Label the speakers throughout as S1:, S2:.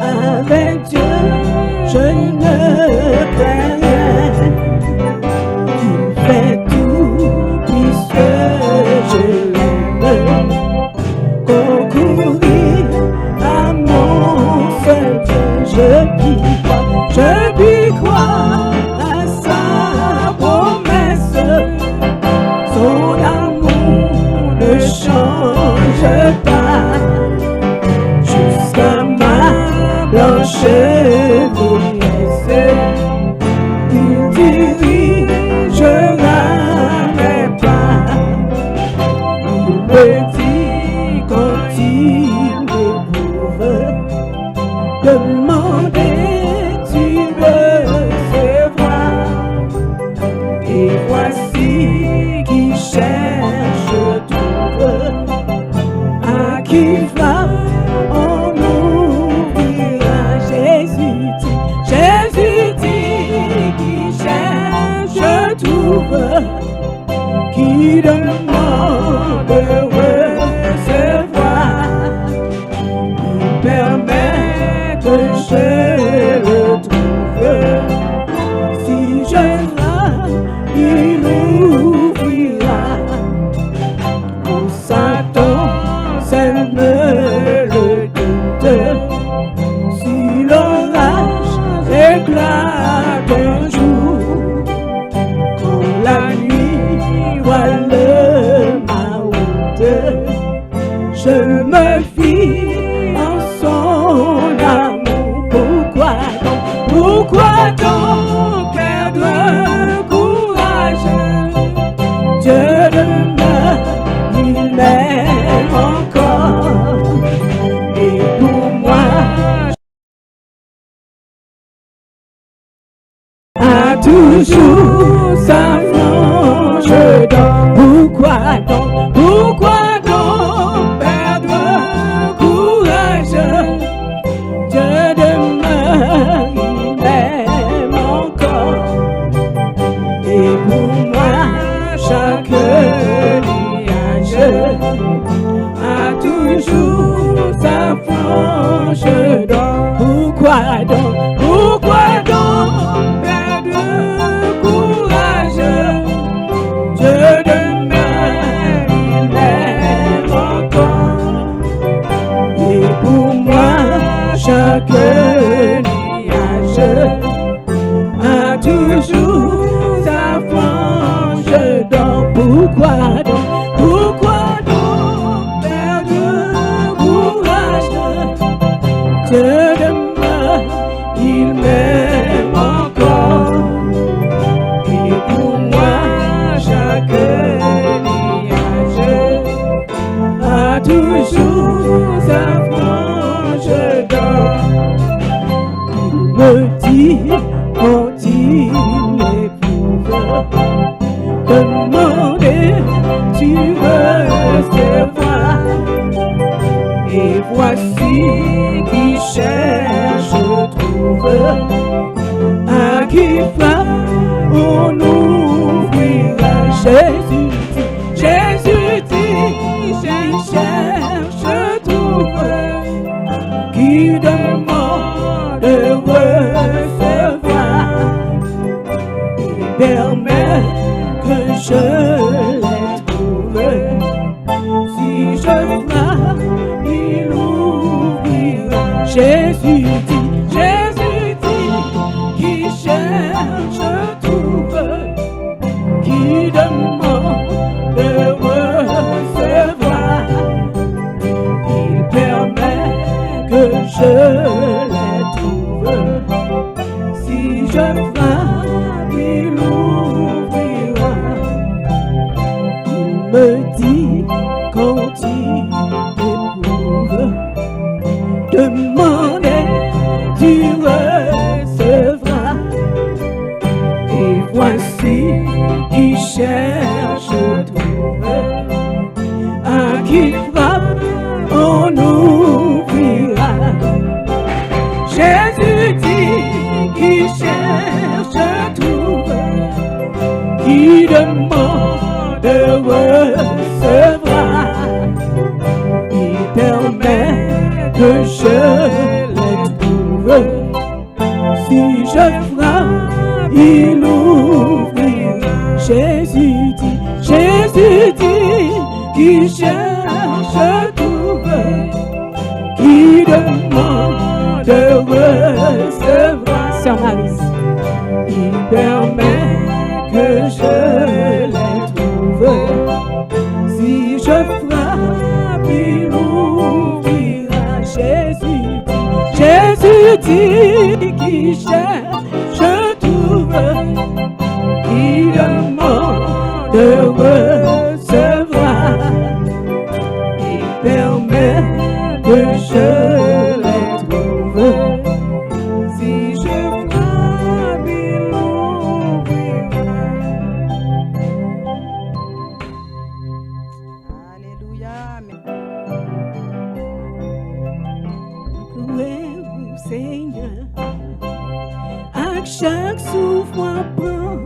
S1: Avec Dieu, je ne crains rien. Il fait tout puisque je l'aime. Concourir à mon seul Dieu, je puis croire à sa promesse. Son amour ne change pas jusqu'à ma blanche vieillesse. Il dirigera mes pas. Il me dit quand il m'éprouve, demandez, tu recevras. Et voici qui cherche trouve, à qui frappe on ouvrira. Jésus dit qui cherche trouve, qui demande recevoir. Il permet que je le trouve. Si je frappe, il ouvrira. Pour Satan, sème le doute. Si l'orage éclate un jour, quand la nuit voile ma route, je me fie en son amour. Pourquoi donc perdre courage? Dieu demeure, il m'aime encore. Et pour moi, a toujours sa frange d'or. Pourquoi donc perdre courage? Dieu demeure, il m'aime encore. Et pour moi, chaque nuage a toujours sa frange d'or. Pourquoi donc perdre courage? Dieu demeure, il m'aime encore. Et pour moi, chaque nuage a toujours sa frange d'or. Pourquoi donc perdre courage? Dieu demeure, il m'aime encore. Et pour moi, chaque nuage a toujours sa frange d'or. Il me dit quand il m'éprouve, demandez, tu recevras. Et voici qui cherche trouve, à qui frappe on ouvrira. Jésus dit, je cherche trouve, qui demande recevoir. Il permet que je les trouve. Si je frappe, il ouvrira. Jésus dit, qui cherche trouve, qui demande recevoir. Il permet que je les trouve. Si je frappe, il ouvrira. Il me dit quand il m'éprouve, demandez, tu recevras. Et voici qui cherche trouve, à qui frappe on ouvrira. Jésus dit, qui cherche trouve, qui demande recevra. Il permet que je t'ouvre. Si je frappe, il ouvrira. Jésus dit, qui cherche trouve, qui demande recevra. Sœur Marie, il permet que je les trouve. Si je frappe, il ouvrira. Jésus dit, qui cherche trouve, qui demande recevra. Il permet que je les trouve. Si je frappe, il ouvrira.
S2: Alléluia.
S1: Louez-vous, Seigneur, à chaque souffle apprend.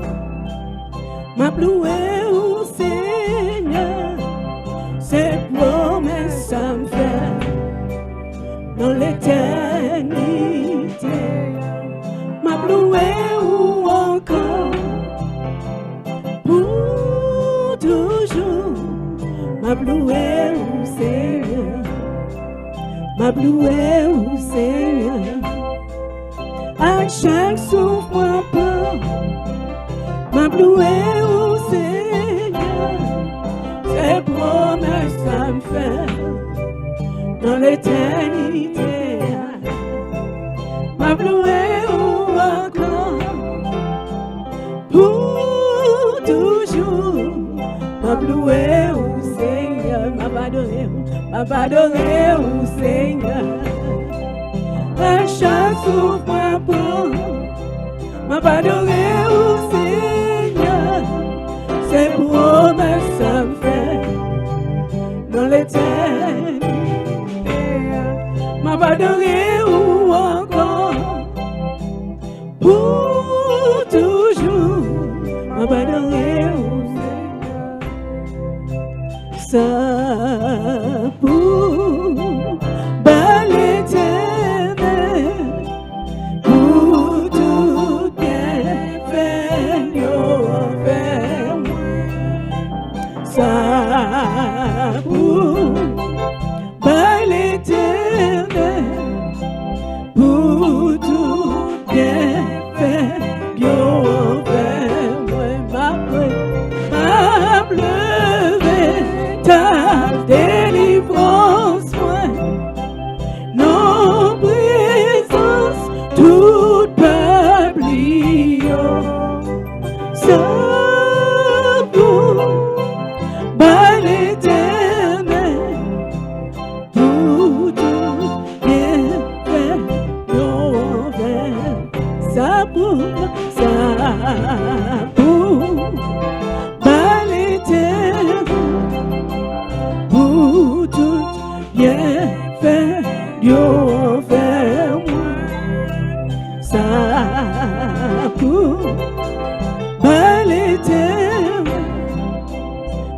S1: Ma louez-vous, Seigneur, ces promesses ça me fait dans l'éternité. Ma louez-vous encore pour toujours. Ma louez-vous, Seigneur, ma louez-vous, Seigneur, à chaque souffle apprend. Ma louez-vous, Seigneur, ces promesses ça me fait dans l'éternité. Ma louez-vous encore pour toujours. Ma louez-vous, Seigneur, ma adorez-vous, Seigneur, à chaque souffle apprend. Ma adorez-vous, Seigneur, ces promesses ça me fait dans l'éternité. Ma adorez-vous encore pour toujours. Ma adorez-vous, Seigneur, ça pour l'éternel. Ça pour l'éternel, pour tout bien fait, bien fait, ma pleurer, ta délivrance, non présence, tout peuple, ça pour l'éternel, pour tout bien fait, ça pour l'éternel, pour tout bien fait, ça pour l'éternel,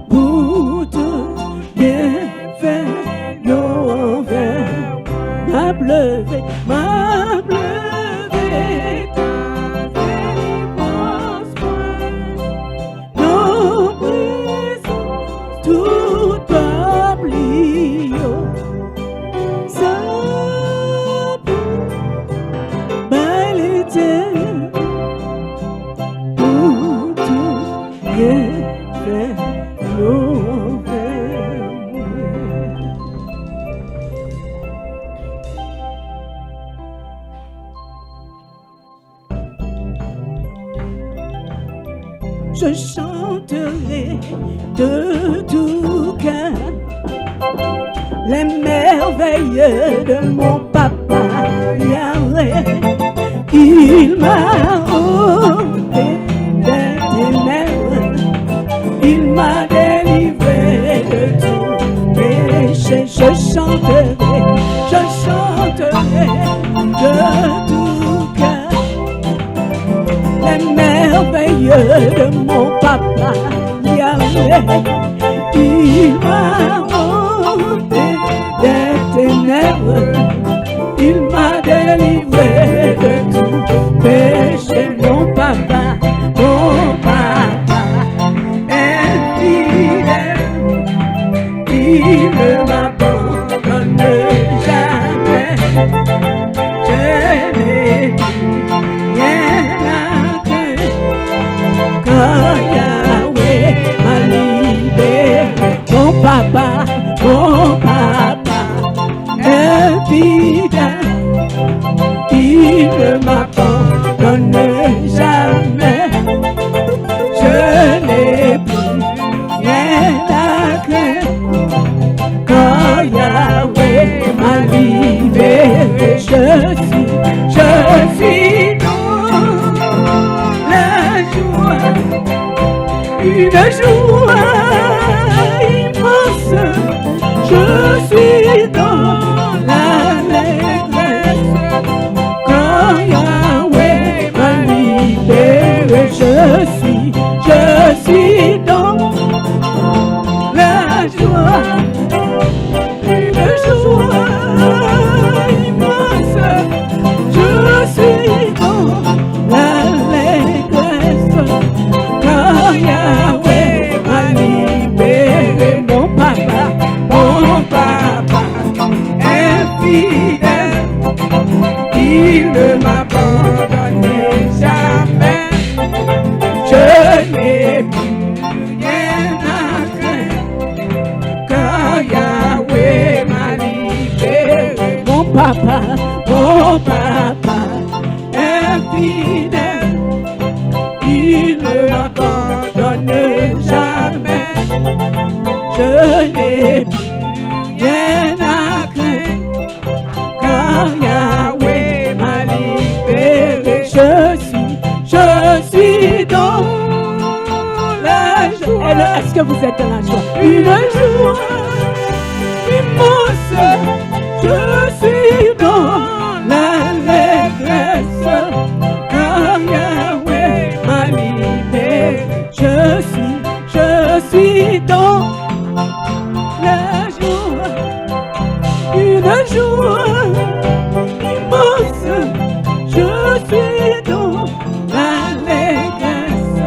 S1: pour tout bien fait, ma pleurer, ta délivrance, non présence, tout peuple, ça pour l'éternel, pour tout bien fait. Je chanterai de tout cœur les merveilles de mon papa Yahweh. Il m'a ôté des ténèbres, il m'a délivré de tout péché. Je chanterai de tout cœur les merveilles de mon papa Yahweh. Il m'a ôté des ténèbres, il m'a délivré papa, infidèle, il ne m'abandonne jamais. Je n'ai plus rien à craindre, quand Yahweh m'a libéré. Je suis dans la joie, une joie immense. Je suis dans l'allégresse, quand Yahweh m'a libéré. Je suis dans la joie, une joie immense. Je suis dans l'allégresse, quand Yahweh m'a libéré. Mon papa, infidèle, il ne m'abandonne jamais. Je n'ai plus rien à craindre, quand Yahweh m'a libéré. Mon papa, infidèle, il ne m'abandonne jamais. Je n'ai plus rien à craindre, quand Yahweh m'a libéré. Je suis dans la joie. Est-ce que vous êtes dans la joie? Une joie immense. Je suis dans l'allégresse, quand Yahweh m'a libéré. Je suis dans la joie, une joie immense. Je suis dans l'allégresse,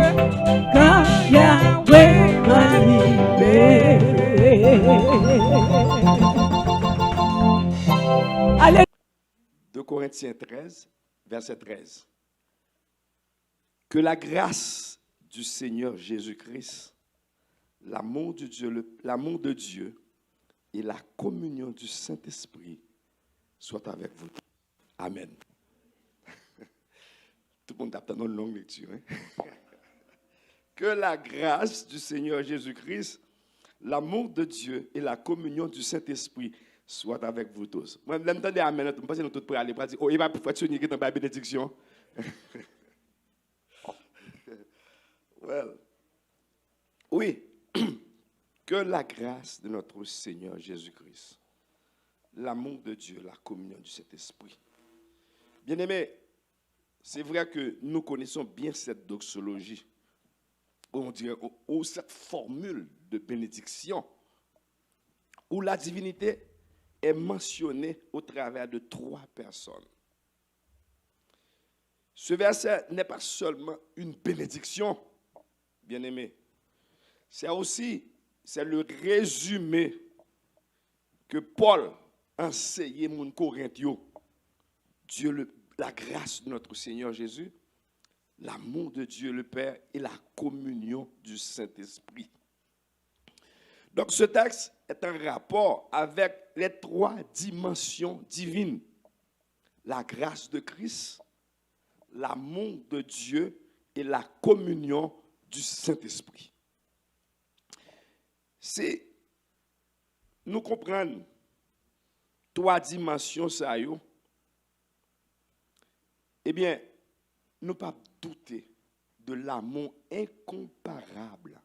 S1: quand Yahweh m'a libéré. Allez.
S2: 2 Corinthiens 13, verset 13. Que la grâce du Seigneur Jésus-Christ, l'amour de Dieu et la communion du Saint-Esprit soient avec vous. Amen. Tout le monde tape dans une longue lecture. Hein? Que la grâce du Seigneur Jésus-Christ, l'amour de Dieu et la communion du Saint-Esprit soient avec vous tous. Moi, je m'entendais amen, je pense que nous tous prêts à aller pour dire, oh, il va pouvoir tenir dans la bénédiction. Well. Oui, que la grâce de notre Seigneur Jésus-Christ, l'amour de Dieu, la communion du Saint-Esprit. Bien-aimés, c'est vrai que nous connaissons bien cette doxologie, on dirait, ou cette formule de bénédiction, où la divinité est mentionnée au travers de 3 personnes. Ce verset n'est pas seulement une bénédiction, bien-aimés, c'est le résumé que Paul enseignait aux Corinthiens. Dieu, la grâce de notre Seigneur Jésus, l'amour de Dieu le Père et la communion du Saint-Esprit. Donc ce texte est en rapport avec les 3 dimensions divines. La grâce de Christ, l'amour de Dieu et la communion du Saint-Esprit. Si nous comprenons 3 dimensions, ça y est, eh bien, nous ne pouvons pas douter de l'amour incomparable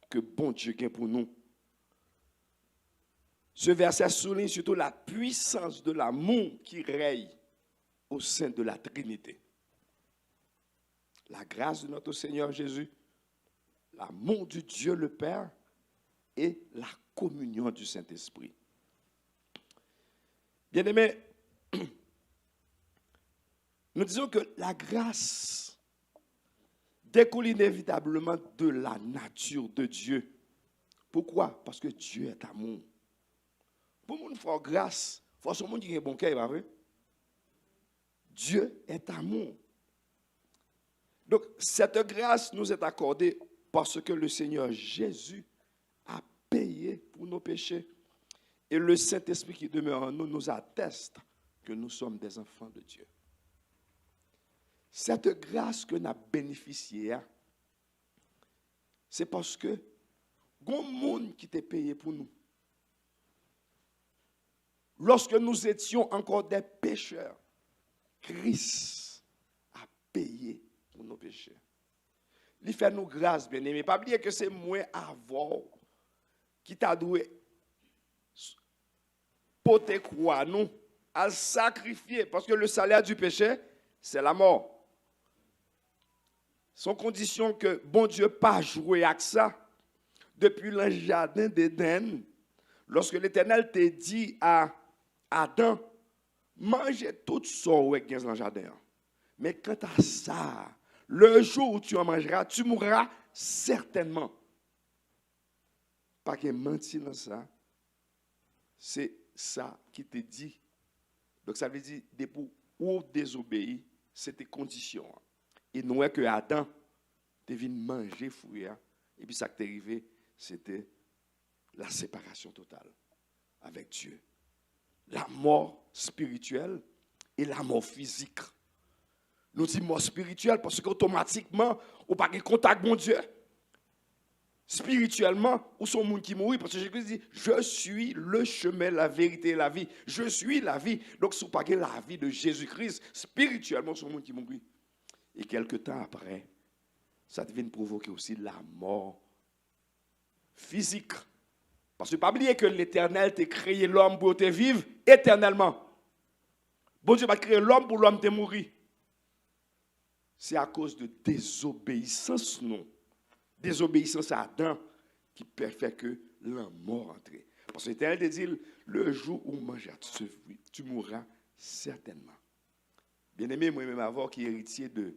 S2: que bon Dieu a pour nous. Ce verset souligne surtout la puissance de l'amour qui règne au sein de la Trinité. La grâce de notre Seigneur Jésus, l'amour du Dieu le Père et la communion du Saint-Esprit. Bien-aimés, nous disons que la grâce découle inévitablement de la nature de Dieu. Pourquoi? Parce que Dieu est amour. Pour nous faire grâce, il faut seulement dire un bon cœur, vrai? Dieu est amour. Donc, cette grâce nous est accordée parce que le Seigneur Jésus a payé pour pour nos péchés. Et le Saint-Esprit qui demeure en nous nous atteste que nous sommes des enfants de Dieu. Cette grâce que nous avons bénéficiée, c'est parce que il y a un monde qui t'a payé pour nous. Lorsque nous étions encore des pécheurs, Christ a payé pour nos péchés. Il fait nous grâce, bien aimé. Pas oublier que c'est moi avant qui t'a doué pour te croire, nous, à sacrifier. Parce que le salaire du péché, c'est la mort. Sans condition que bon Dieu pas joué avec ça. Depuis le jardin d'Éden, lorsque l'Éternel t'a dit à Adam, mangez tout ça dans le jardin. Mais quant à ça, le jour où tu en mangeras, tu mourras certainement. Pas que mentir dans ça, c'est ça qui te dit. Donc ça veut dire, depuis où désobéir, c'était condition. Et nous, que Adam, tu viens manger fruit, et puis ça qui t'est arrivé, c'était la séparation totale avec Dieu. La mort spirituelle et la mort physique. Nous disons mort spirituelle parce qu'automatiquement, on n'a pas de contact avec mon Dieu. Spirituellement, où sont les gens qui mourent? Parce que Jésus dit, je suis le chemin, la vérité et la vie. Je suis la vie. Donc, si vous n'avez pas la vie de Jésus-Christ, spirituellement, ce sont les gens qui mourent. Et quelque temps après, ça devient provoquer aussi la mort physique. Parce que pas oublier que l'Éternel t'a créé l'homme pour te vivre éternellement. Bon Dieu va créer l'homme pour l'homme te mourir. C'est à cause de désobéissance, non. Désobéissance à Adam qui fait que la mort entre. Parce que l'Éternel te dit, le jour où mangeras ce fruit, tu mourras certainement. Bien aimé, moi-même avant qui est héritier de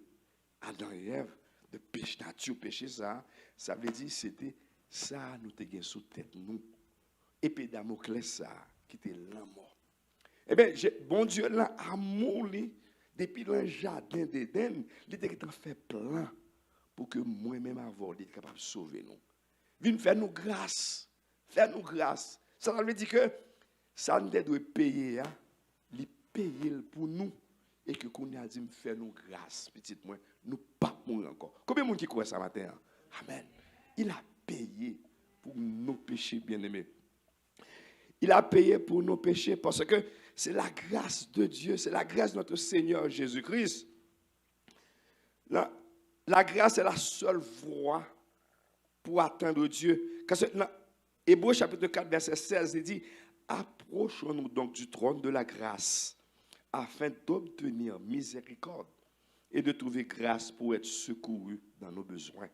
S2: Adam et Ève, de péché nature, péché ça veut dire c'était ça nous te gagne sous tête nous. Épée Damoclès ça qui était la mort. Eh bien, bon Dieu là amour depuis le jardin d'Éden, il était en fait plein pour que moi-même avant il était capable de sauver nous. Viens faire nous grâce, faire nous grâce. Ça veut dire que ça nous doit payer, il paye pour nous. Et que qu'on a dit, faire nous grâce, petite moi, nous pas mourir encore. Combien de monde qui croit ça matin? Amen. Il a payé pour nos péchés, bien-aimés. Il a payé pour nos péchés parce que c'est la grâce de Dieu, c'est la grâce de notre Seigneur Jésus-Christ. La grâce est la seule voie pour atteindre Dieu. Parce que dans Hébreux chapitre 4, verset 16, il dit, approchons-nous donc du trône de la grâce, afin d'obtenir miséricorde et de trouver grâce pour être secouru dans nos besoins.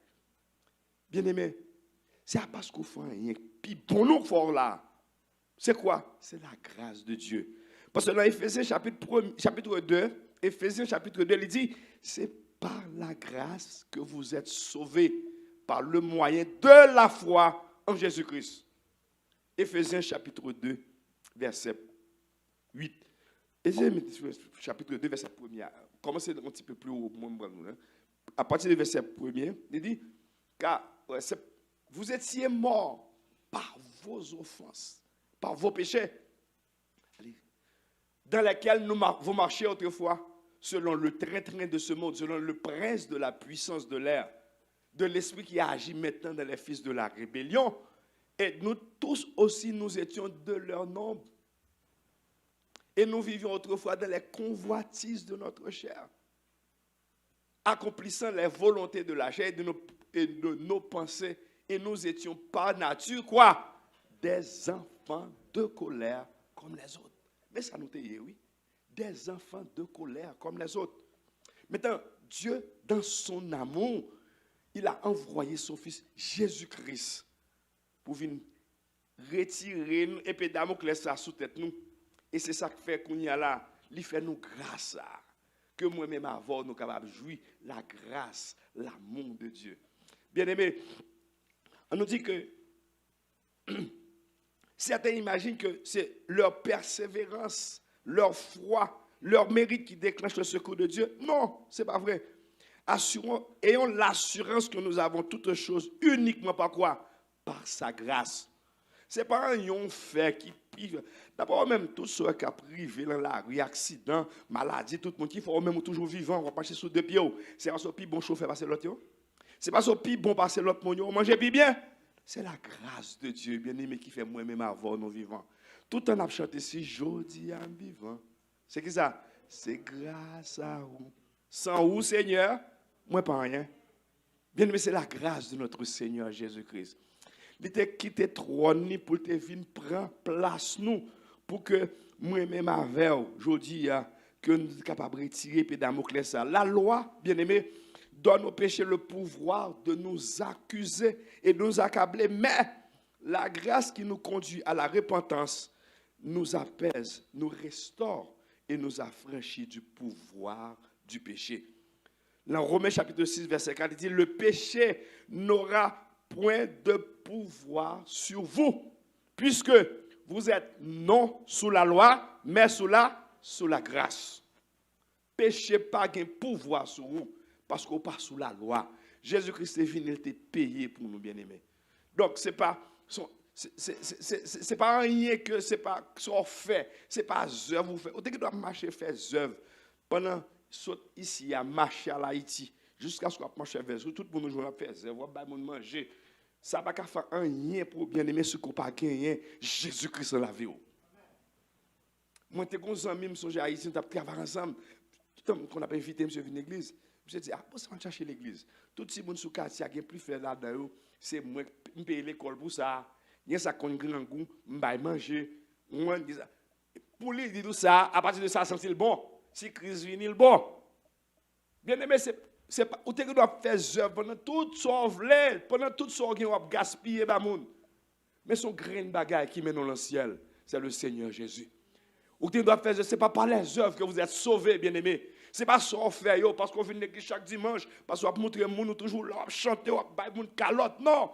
S2: Bien-aimé, c'est parce qu'on fait rien. Puis bon nous fort là. C'est quoi? C'est la grâce de Dieu. Parce que dans Éphésiens chapitre 2, Éphésiens chapitre 2, il dit, c'est par la grâce que vous êtes sauvés, par le moyen de la foi en Jésus-Christ. Éphésiens chapitre 2, verset 8. Éphésiens chapitre 2, verset 1er. Commencez un petit peu plus haut. À partir du verset 1er, il dit, car vous étiez morts par vos offenses, par vos péchés, dans lesquels vous marchiez autrefois, selon le train-train de ce monde, selon le prince de la puissance de l'air, de l'esprit qui agit maintenant dans les fils de la rébellion. Et nous tous aussi, nous étions de leur nombre. Et nous vivions autrefois dans les convoitises de notre chair, accomplissant les volontés de la chair et de nos pensées. Et nous étions par nature, quoi? Des enfants de colère comme les autres. Mais ça nous dit, oui. Des enfants de colère comme les autres. Maintenant, Dieu, dans son amour, il a envoyé son Fils Jésus-Christ pour venir retirer nous et puis Damoclès ça sous tête nous. Et c'est ça qui fait qu'on y a là, il fait nous grâce à que moi-même avant nous capables de jouir la grâce, l'amour de Dieu. Bien aimé, on nous dit que certains imaginent que c'est leur persévérance, leur foi, leur mérite qui déclenche le secours de Dieu. Non, ce n'est pas vrai. Ayons l'assurance que nous avons toutes choses uniquement par quoi? Par sa grâce. C'est pas un fait qui prive. D'abord, même tous ceux qui ont privé dans la rue, accident, maladie, tout le monde qui faut même toujours vivant, on va passer sous deux pieds. C'est pas ce plus bon chauffeur passer l'autre. C'est pas ce plus bon passer l'autre monde. Manger plus bien. C'est la grâce de Dieu, bien-aimé, qui fait moi-même avoir nos vivants. Tout en a chanté si jodi à vivant. C'est qui ça? C'est grâce à vous. Sans vous, Seigneur, moi pas rien. Bien-aimé, c'est la grâce de notre Seigneur Jésus-Christ. Il t'a quitté trône pour te venir prendre place nous pour que moi-même avec aujourd'hui que nous sommes capables de retirer Damoclès ça. La loi, bien-aimé, donne au péché le pouvoir de nous accuser et de nous accabler, mais la grâce qui nous conduit à la repentance nous apaise, nous restaure et nous affranchit du pouvoir du péché. Dans Romains chapitre 6, verset 4, il dit, le péché n'aura point de pouvoir sur vous, puisque vous êtes non sous la loi, mais sous la grâce. Péché pas de pouvoir sur vous, parce qu'on pas sous la loi. Jésus-Christ est venu, il était payé pour nous bien-aimés. Donc, c'est pas rien que c'est pas ce qu'on fait, c'est pas œuvre vous faites. On doit marcher faire œuvre pendant ici à marcher à Haïti jusqu'à ce qu'on marche vers eux, tout le monde joue à faire œuvre, on va manger. Ça va pas faire rien pour bien-aimer ce qu'on pas gagné Jésus-Christ dans la vie. Moi t'es gon ami me songe Haïti, on t'a travaillé ensemble. Qu'on a pas invité monsieur venir l'église. Je dis ah, on va chercher l'église. Tout le monde sous quartier qui a plus faire là-dedans, c'est moi me payer l'école pour ça. Il y a ça qu'on grand goût, m'baille manger. Moi dis ça. Pour lui dire tout ça, à partir de ça sentir le bon. Si crise vient le bon. Bien aimé, c'est pas ou tu dois faire œuvre pendant tout son vle, pendant tout son qui va gaspiller ba moun. Mais son grain de bagaille qui mène dans le ciel, c'est le Seigneur Jésus. Ou tu dois faire c'est pas par les œuvres que vous êtes sauvés, bien aimé. C'est pas ça on fait parce qu'on vient l'église chaque dimanche, parce qu'on montrer moun toujours là chanter, on bailler moun calotte. Non.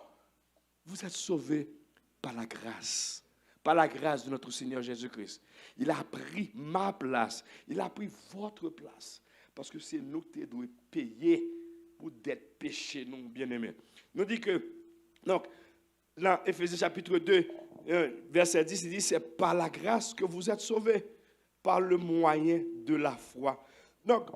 S2: Vous êtes sauvés par la grâce. Par la grâce de notre Seigneur Jésus-Christ. Il a pris ma place. Il a pris votre place. Parce que c'est nous qui devons payer pour d'être péchés, nous, bien-aimés. Nous dit que, donc, dans Éphésiens chapitre 2, verset 10, il dit, c'est par la grâce que vous êtes sauvés, par le moyen de la foi. Donc,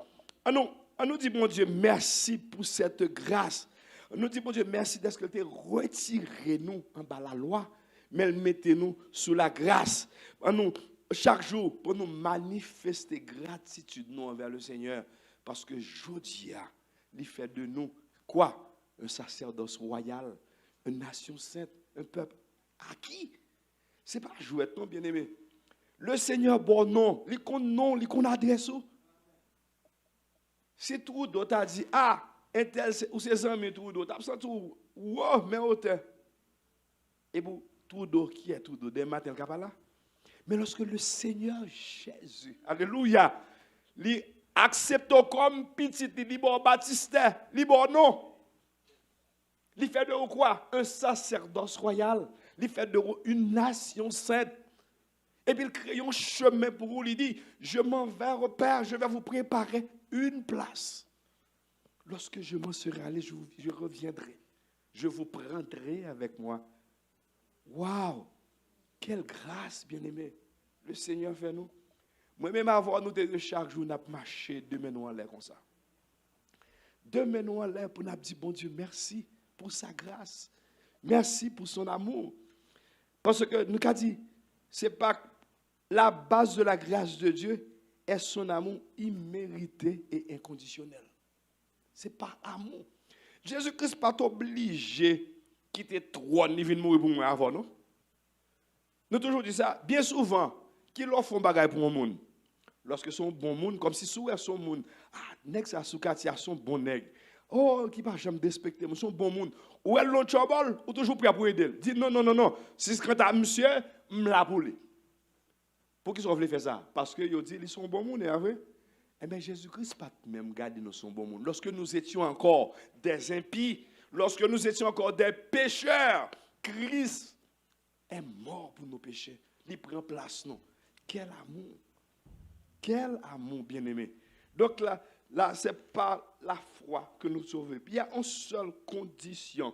S2: on nous dit, mon Dieu, merci pour cette grâce. On nous dit, mon Dieu, merci d'être que tu retiré nous en bas la loi, mais mettez-nous sous la grâce. Chaque jour, pour nous manifester gratitude nous envers le Seigneur, parce que Jodia, il fait de nous quoi? Un sacerdoce royal, une nation sainte, un peuple acquis. Ce n'est pas jouet, non, bien-aimé. Le Seigneur, bon non, il qu'on adresse. Si tout d'autres a dit, ah, un tel, ou ses amis, tout d'autres, tu as tout, wow, mais autant. Et pour tout d'autres, qui est tout d'autres, des matins, là. Mais lorsque le Seigneur Jésus, alléluia, lui accepte comme petit, il bon Baptiste, il bon non. Il fait de vous quoi? Un sacerdoce royal. Il fait de vous une nation sainte. Et puis il crée un chemin pour vous. Il dit, je m'en vais au Père, je vais vous préparer une place. Lorsque je m'en serai allé, je reviendrai. Je vous prendrai avec moi. Waouh! Quelle grâce, bien-aimé, le Seigneur fait nous. Moi-même, avant nous de chaque jour, nous avons marché deux mains en l'air comme ça. Deux mains en l'air pour nous dire, bon Dieu, merci pour sa grâce. Merci pour son amour. Parce que nous avons dit, ce n'est pas la base de la grâce de Dieu, est son amour immérité et inconditionnel. Ce n'est pas amour. Jésus-Christ n'est pas obligé de quitter le trône, il vient mourir pour moi avant, non? Nous avons toujours dit ça, bien souvent, qui leur font bagaille pour un monde. Lorsque son bon monde, comme si sous son monde, ah, nèg ça sous quartier son bon nèg. Oh, qui va jamais respecter son bon monde. Ou elle l'autre chobol, ou toujours prêt pour aider. Dit non. Si c'est quand à monsieur, m'la pour lui. Pour qu'ils veulent faire ça parce que yo dit ils sont bon monde, vrai? Eh bien Jésus-Christ pas même garder nous son bon monde. Lorsque nous étions encore des impies, lorsque nous étions encore des pécheurs, Christ est mort pour nos péchés. Il prend place, non. Quel amour. Quel amour, bien-aimé. Donc là c'est pas la foi que nous sauvons. Il y a une seule condition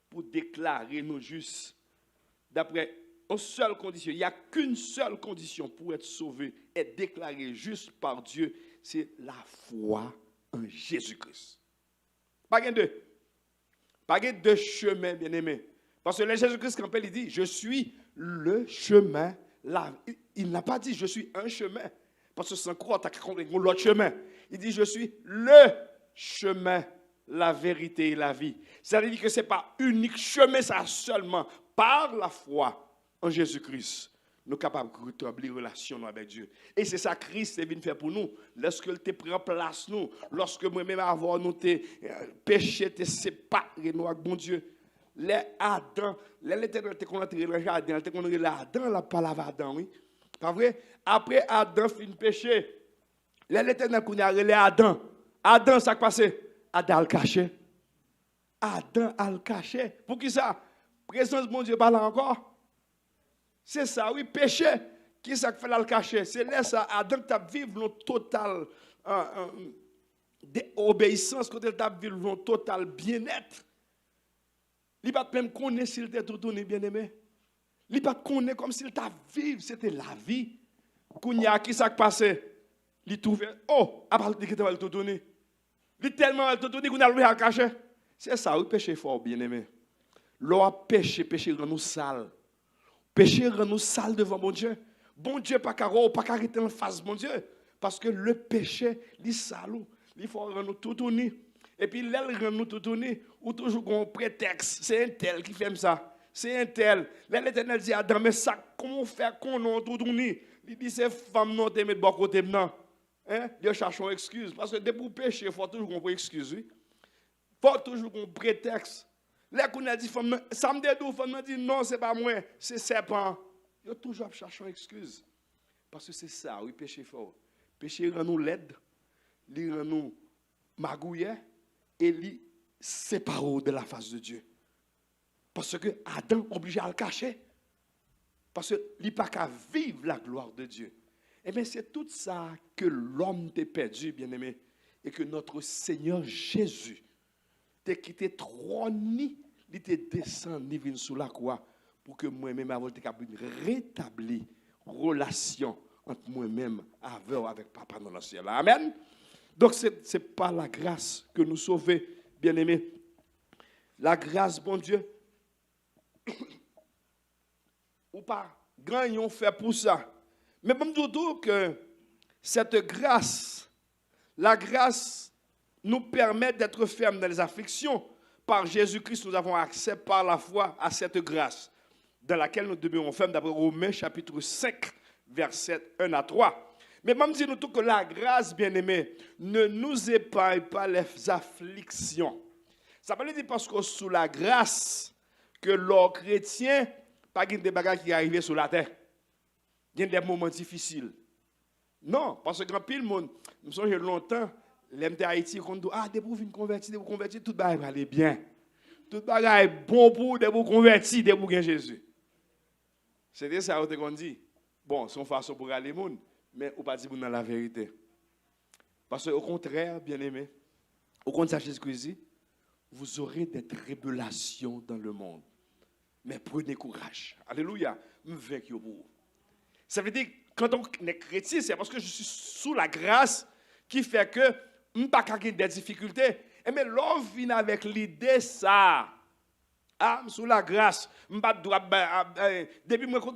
S2: pour déclarer nous justes. d'après une seule condition. Il n'y a qu'une seule condition pour être sauvé et déclaré juste par Dieu, c'est la foi en Jésus-Christ. Pas de deux. Pas de deux chemins, bien-aimés. Parce que le Jésus-Christ, quand il dit, je suis le chemin, il n'a pas dit, je suis un chemin. Parce que sans croire, tu as compris l'autre chemin. Il dit, je suis le chemin, la vérité et la vie. Ça veut dire que ce n'est pas unique chemin, ça seulement. Par la foi en Jésus-Christ, nous sommes capables de rétablir relation avec Dieu. Et c'est ça que Christ est venu faire pour nous. Lorsque il prend place nous, lorsque moi-même avant nous péché, te séparé nous avec bon Dieu. Les Adam, l'Éternel te qu'on entré dans le jardin, te qu'on entré là-dedans, la parole Adam, oui. Pas vrai? Après Adam fin péché, l'Éternel qu'on a relé Adam. Adam, ça qui passé? Adam le caché. Adam a le caché. Pour qui ça? Présence de mon Dieu pas là encore. C'est ça, oui, péché. Qui ça qui fait là le caché? C'est là ça, Adam qui a vécu une totale obéissance, quand il a vécu une totale bien-être. Il ne peut même connaître s'il était tout donné, bien-aimé. Il ne peut pas connaître comme s'il t'a vécu, c'était la vie. Kounya, qui ça qui passé? Il trouve, oh, à part de qu'il t'a tout donné. Il tellement tout donné qu'on a le caché. C'est ça, oui, péché fort, bien-aimé. L'on péché rend nous sales. Péché rend nous sales devant mon Dieu. Bon Dieu, pas qu'à arrêter en face, mon Dieu. Parce que le péché, il est sale. Il faut rendre nous tout donné. Et puis, l'elle rend nous tout donné, ou toujours un prétexte. C'est un tel qui fait ça. C'est un tel. L'Éternel dit à Adam, mais ça, comment faire qu'on a tout donné? Il dit, c'est femme non, t'es mis de bon côté maintenant. Hein? Il cherche une excuse. Parce que dès pour pécher, il faut toujours qu'on prenne excuse. Il faut toujours qu'on prétexte. Là, qu'on a dit, ça me dédou, femme dit, non, c'est pas moi, c'est serpent. Il faut toujours chercher une excuse. Parce que c'est ça, oui, péché fort. Péché rend nous laide, il rend nous magouillés, et il sépare de la face de Dieu. Parce que Adam est obligé à le cacher. Parce qu'il n'a pas qu'à vivre la gloire de Dieu. Eh bien, c'est tout ça que l'homme t'a perdu, bien-aimé. Et que notre Seigneur Jésus t'a quitté trône, il t'a descendu sous la croix pour que moi-même, avant de rétablir relation entre moi-même avec Papa dans le ciel. Amen. Donc, ce n'est pas la grâce que nous sauvons, bien-aimés. La grâce, bon Dieu, ou pas, grand yon fait pour ça. Mais bon, tout que cette grâce, la grâce nous permet d'être fermes dans les afflictions. Par Jésus-Christ, nous avons accès par la foi à cette grâce, dans laquelle nous demeurons fermes, d'après Romains chapitre 5, versets 1 à 3. Mais même si nous tout que la grâce, bien-aimée, ne nous épargne pas les afflictions. Ça veut dire parce que sous la grâce, que l'homme chrétien, pas de bagages qui arrivent sur la terre. Il y a des moments difficiles. Non, parce que grand pile monde, nous sommes longtemps, l'aime de Haïti, on dit, ah, de vous convertir, tout va aller bien. Tout va être bon pour vous convertir, de vous gagner Jésus. C'est ça qu'on dit. Bon, c'est une façon pour aller monde. Mais on ne pas dire dans la vérité. Parce qu'au contraire, bien-aimé, au contraire, Jésus-Christ, vous aurez des tribulations dans le monde. Mais prenez courage. Alléluia. Je suis vaincu pour vous. Ça veut dire que quand on est chrétien, c'est parce que je suis sous la grâce qui fait que je ne peux pas avoir des difficultés. Mais l'homme vient avec l'idée ça. Ah, sous la grâce, depuis que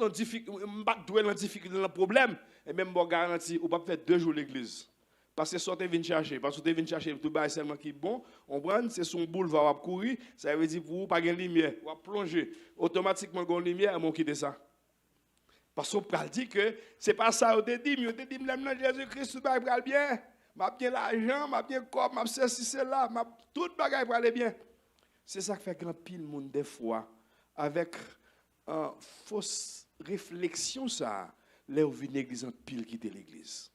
S2: je suis en difficulté dans le problème, et même je garantis, on ne peut pas faire 2 jours l'église. Parce que sortez venir chercher. Parce que vous venir chercher tout le seulement qui est bon. On prend, c'est son boulevard à courir. Ça veut dire pour vous, pas de lumière. Vous plonger. Automatiquement, vous avez une lumière, vous quittez ça. Parce qu'on peut dire que ce n'est pas ça. On te dit, Jésus-Christ, tout va aller bien. Je bien l'argent, je bien le corps, je ceci, cela. Tout le bagage va aller bien. C'est ça qui fait grand pile monde des fois, avec fausse réflexion, ça, là où vient l'église, en pile quitter l'église.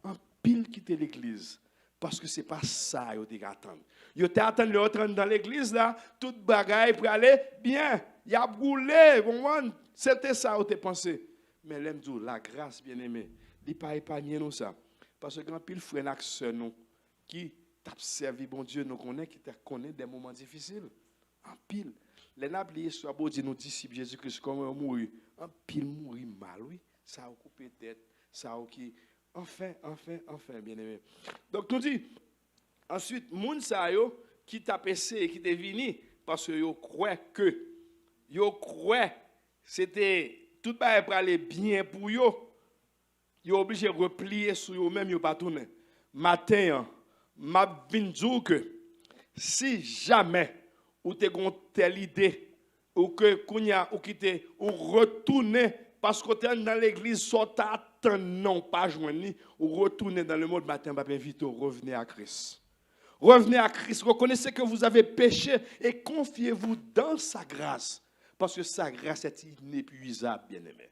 S2: En pile quitter l'église. Parce que ce n'est pas ça qu'ils attendent. Ils attendent le dans l'église, là, tout bagaille pour aller bien. Il a brûlé, c'était ça qu'ils pensé. Mais l'aime tout, la grâce, bien aimée, il n'est pas épargné nous ça. Parce que grand pile frère et sœur nous, qui t'a servi, bon Dieu, nous connaît, qui t'a connaît des moments difficiles. En pile. Les nabliers soit beau dire nos disciples Jésus-Christ comment mourir. Un pile mourir mal, oui. Ça a coupé tête, ça a qui. Enfin, bien aimé. Donc, nous dit, ensuite, moun sa yo qui t'a passé et qui t'est venu parce que yo croit que, yo croit c'était tout va aller bien pour yo. Yo obligé de replier sur yo même yo pas tourner. Matin, m'a vinn dire que si jamais ou te gon telle idée ou que kounya ou quitter ou retourner parce que tu es dans l'église soit attend non pas joindre ou retourner dans le monde matin pas vite revenez à Christ. Revenez à Christ, reconnaissez que vous avez péché et confiez-vous dans sa grâce parce que sa grâce est inépuisable, bien-aimé.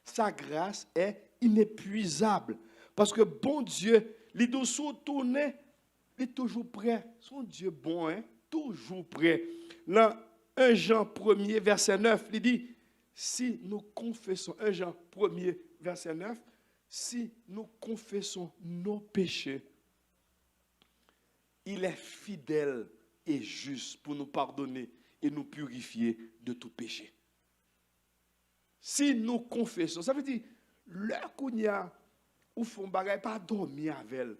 S2: Sa grâce est inépuisable parce que bon Dieu, il doit se tourner, il est toujours prêt. Son Dieu bon, hein, toujours prêt. Dans 1 Jean 1er, verset 9, il dit, si nous confessons, 1 Jean 1er, verset 9, si nous confessons nos péchés, il est fidèle et juste pour nous pardonner et nous purifier de tout péché. Si nous confessons, ça veut dire, l'heure qu'on y a, ou font bagaille, pas dormir avec elle.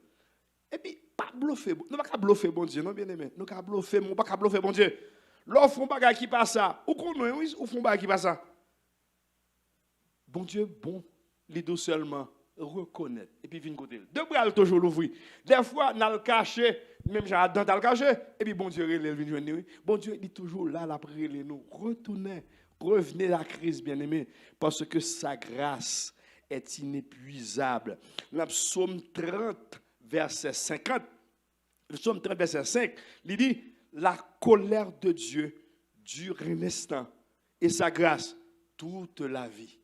S2: Et puis, pas bluffer. Nous ne pas bluffer, bon Dieu, non, bien aimé. Nous ne pas bluffer, nous pas bluffer, bon Dieu. L'heure font bagaille qui passe ça. Ou qu'on oui, ou font bagaille qui passe ça. Bon Dieu, bon, les deux seulement reconnaître. Et puis, vient côté. Deux bras toujours l'ouvrir. Des fois, nous le cacher, même j'ai Adam le cacher. Et puis, bon Dieu, il vient joindre. Bon Dieu, il est toujours là, là, après nous. Retournez, revenez à Christ, bien aimé, parce que sa grâce est inépuisable. Le psaume 30, verset 50, le psaume 30, verset 5, il dit, la colère de Dieu dure un instant et sa grâce toute la vie.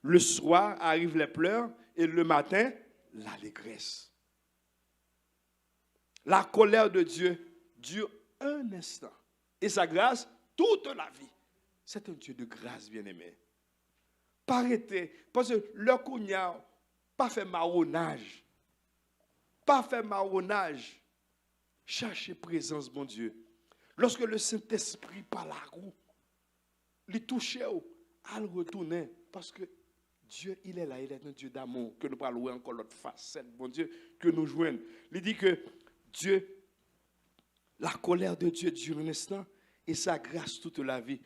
S2: Le soir arrivent les pleurs et le matin, l'allégresse. La colère de Dieu dure un instant et sa grâce toute la vie. C'est un Dieu de grâce, bien-aimé. Pas arrêter, parce que le kounya, pas fait marronnage. Pas fait marronnage. Cherchez présence, bon Dieu. Lorsque le Saint-Esprit par la roue, il touche, à le retourner, parce que Dieu, il est là, il est un Dieu d'amour, que nous parlons encore l'autre facette, bon Dieu, que nous joignons. Il dit que Dieu, la colère de Dieu dure un instant, et sa grâce toute la vie.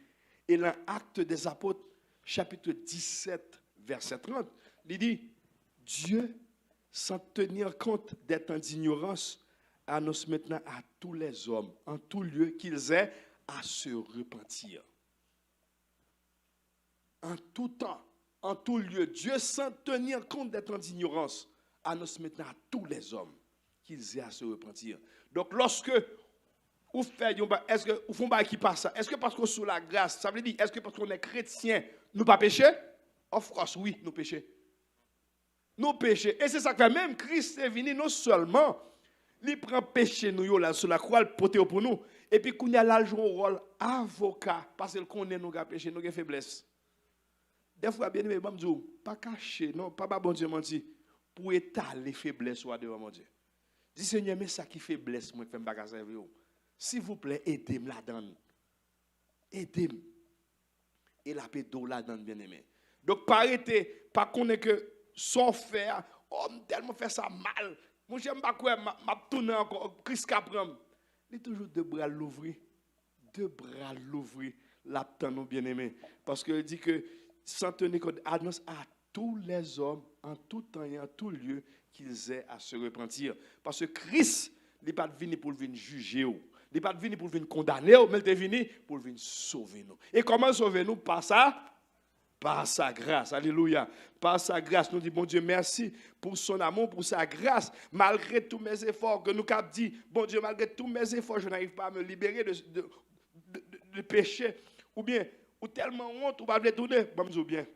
S2: Et dans l'Acte des Apôtres, chapitre 17, verset 30, il dit, Dieu, sans tenir compte des temps d'ignorance, annonce maintenant à tous les hommes, en tout lieu, qu'ils aient à se repentir. En tout temps, en tout lieu, Dieu, sans tenir compte des temps d'ignorance, annonce maintenant à tous les hommes qu'ils aient à se repentir. Donc, lorsque vous faites, est-ce que vous faites qui passe ça? Est-ce que parce que sous la grâce, ça veut dire, est-ce que parce qu'on est chrétien, nous pas pécher? Of course, oui, nous péchons. Nous péchons. Et c'est ça que fait, même Christ est venu non seulement, il prend péché nous là sur la croix, il porte pour nous. Et puis, qu'on a là, joué un rôle avocat, parce qu'il connaît nous avons péché, nous avons faiblesse. Des fois, bien aimé, pas caché, non, pas bon Dieu menti, pour étaler faiblesse soit devant mon Dieu. Dis Seigneur, mais ça qui faiblesse, moi, qui fait me bagarre avec vous. S'il vous plaît, aidez-moi là-dedans. Aidez-moi. Et la paix d'eau là-dedans, bien aimé. Donc, pas arrêter, pas connaître que son faire, oh, tellement fait ça mal. Moi, j'aime pas quoi, m'a tourné encore, Christ Capram. Il est toujours deux bras l'ouvrir. Deux bras l'ouvrir, là-dedans, bien aimé. Parce qu'il dit que, sans tenir compte, annonce à tous les hommes, en tout temps et en tout lieu, qu'ils aient à se repentir. Parce que Christ, il n'est pas venu pour venir juger. Il n'est pas venu pour venir condamner, mais il est venu pour venir sauver nous. Et comment sauver nous? Par ça? Par sa grâce. Alléluia. Par sa grâce. Nous disons, bon Dieu, merci pour son amour, pour sa grâce. Malgré tous mes efforts, que nous avons dit, bon Dieu, malgré tous mes efforts, je n'arrive pas à me libérer de péché. Ou bien, ou tellement honte, ou pas le tourner. Bon, nous bien.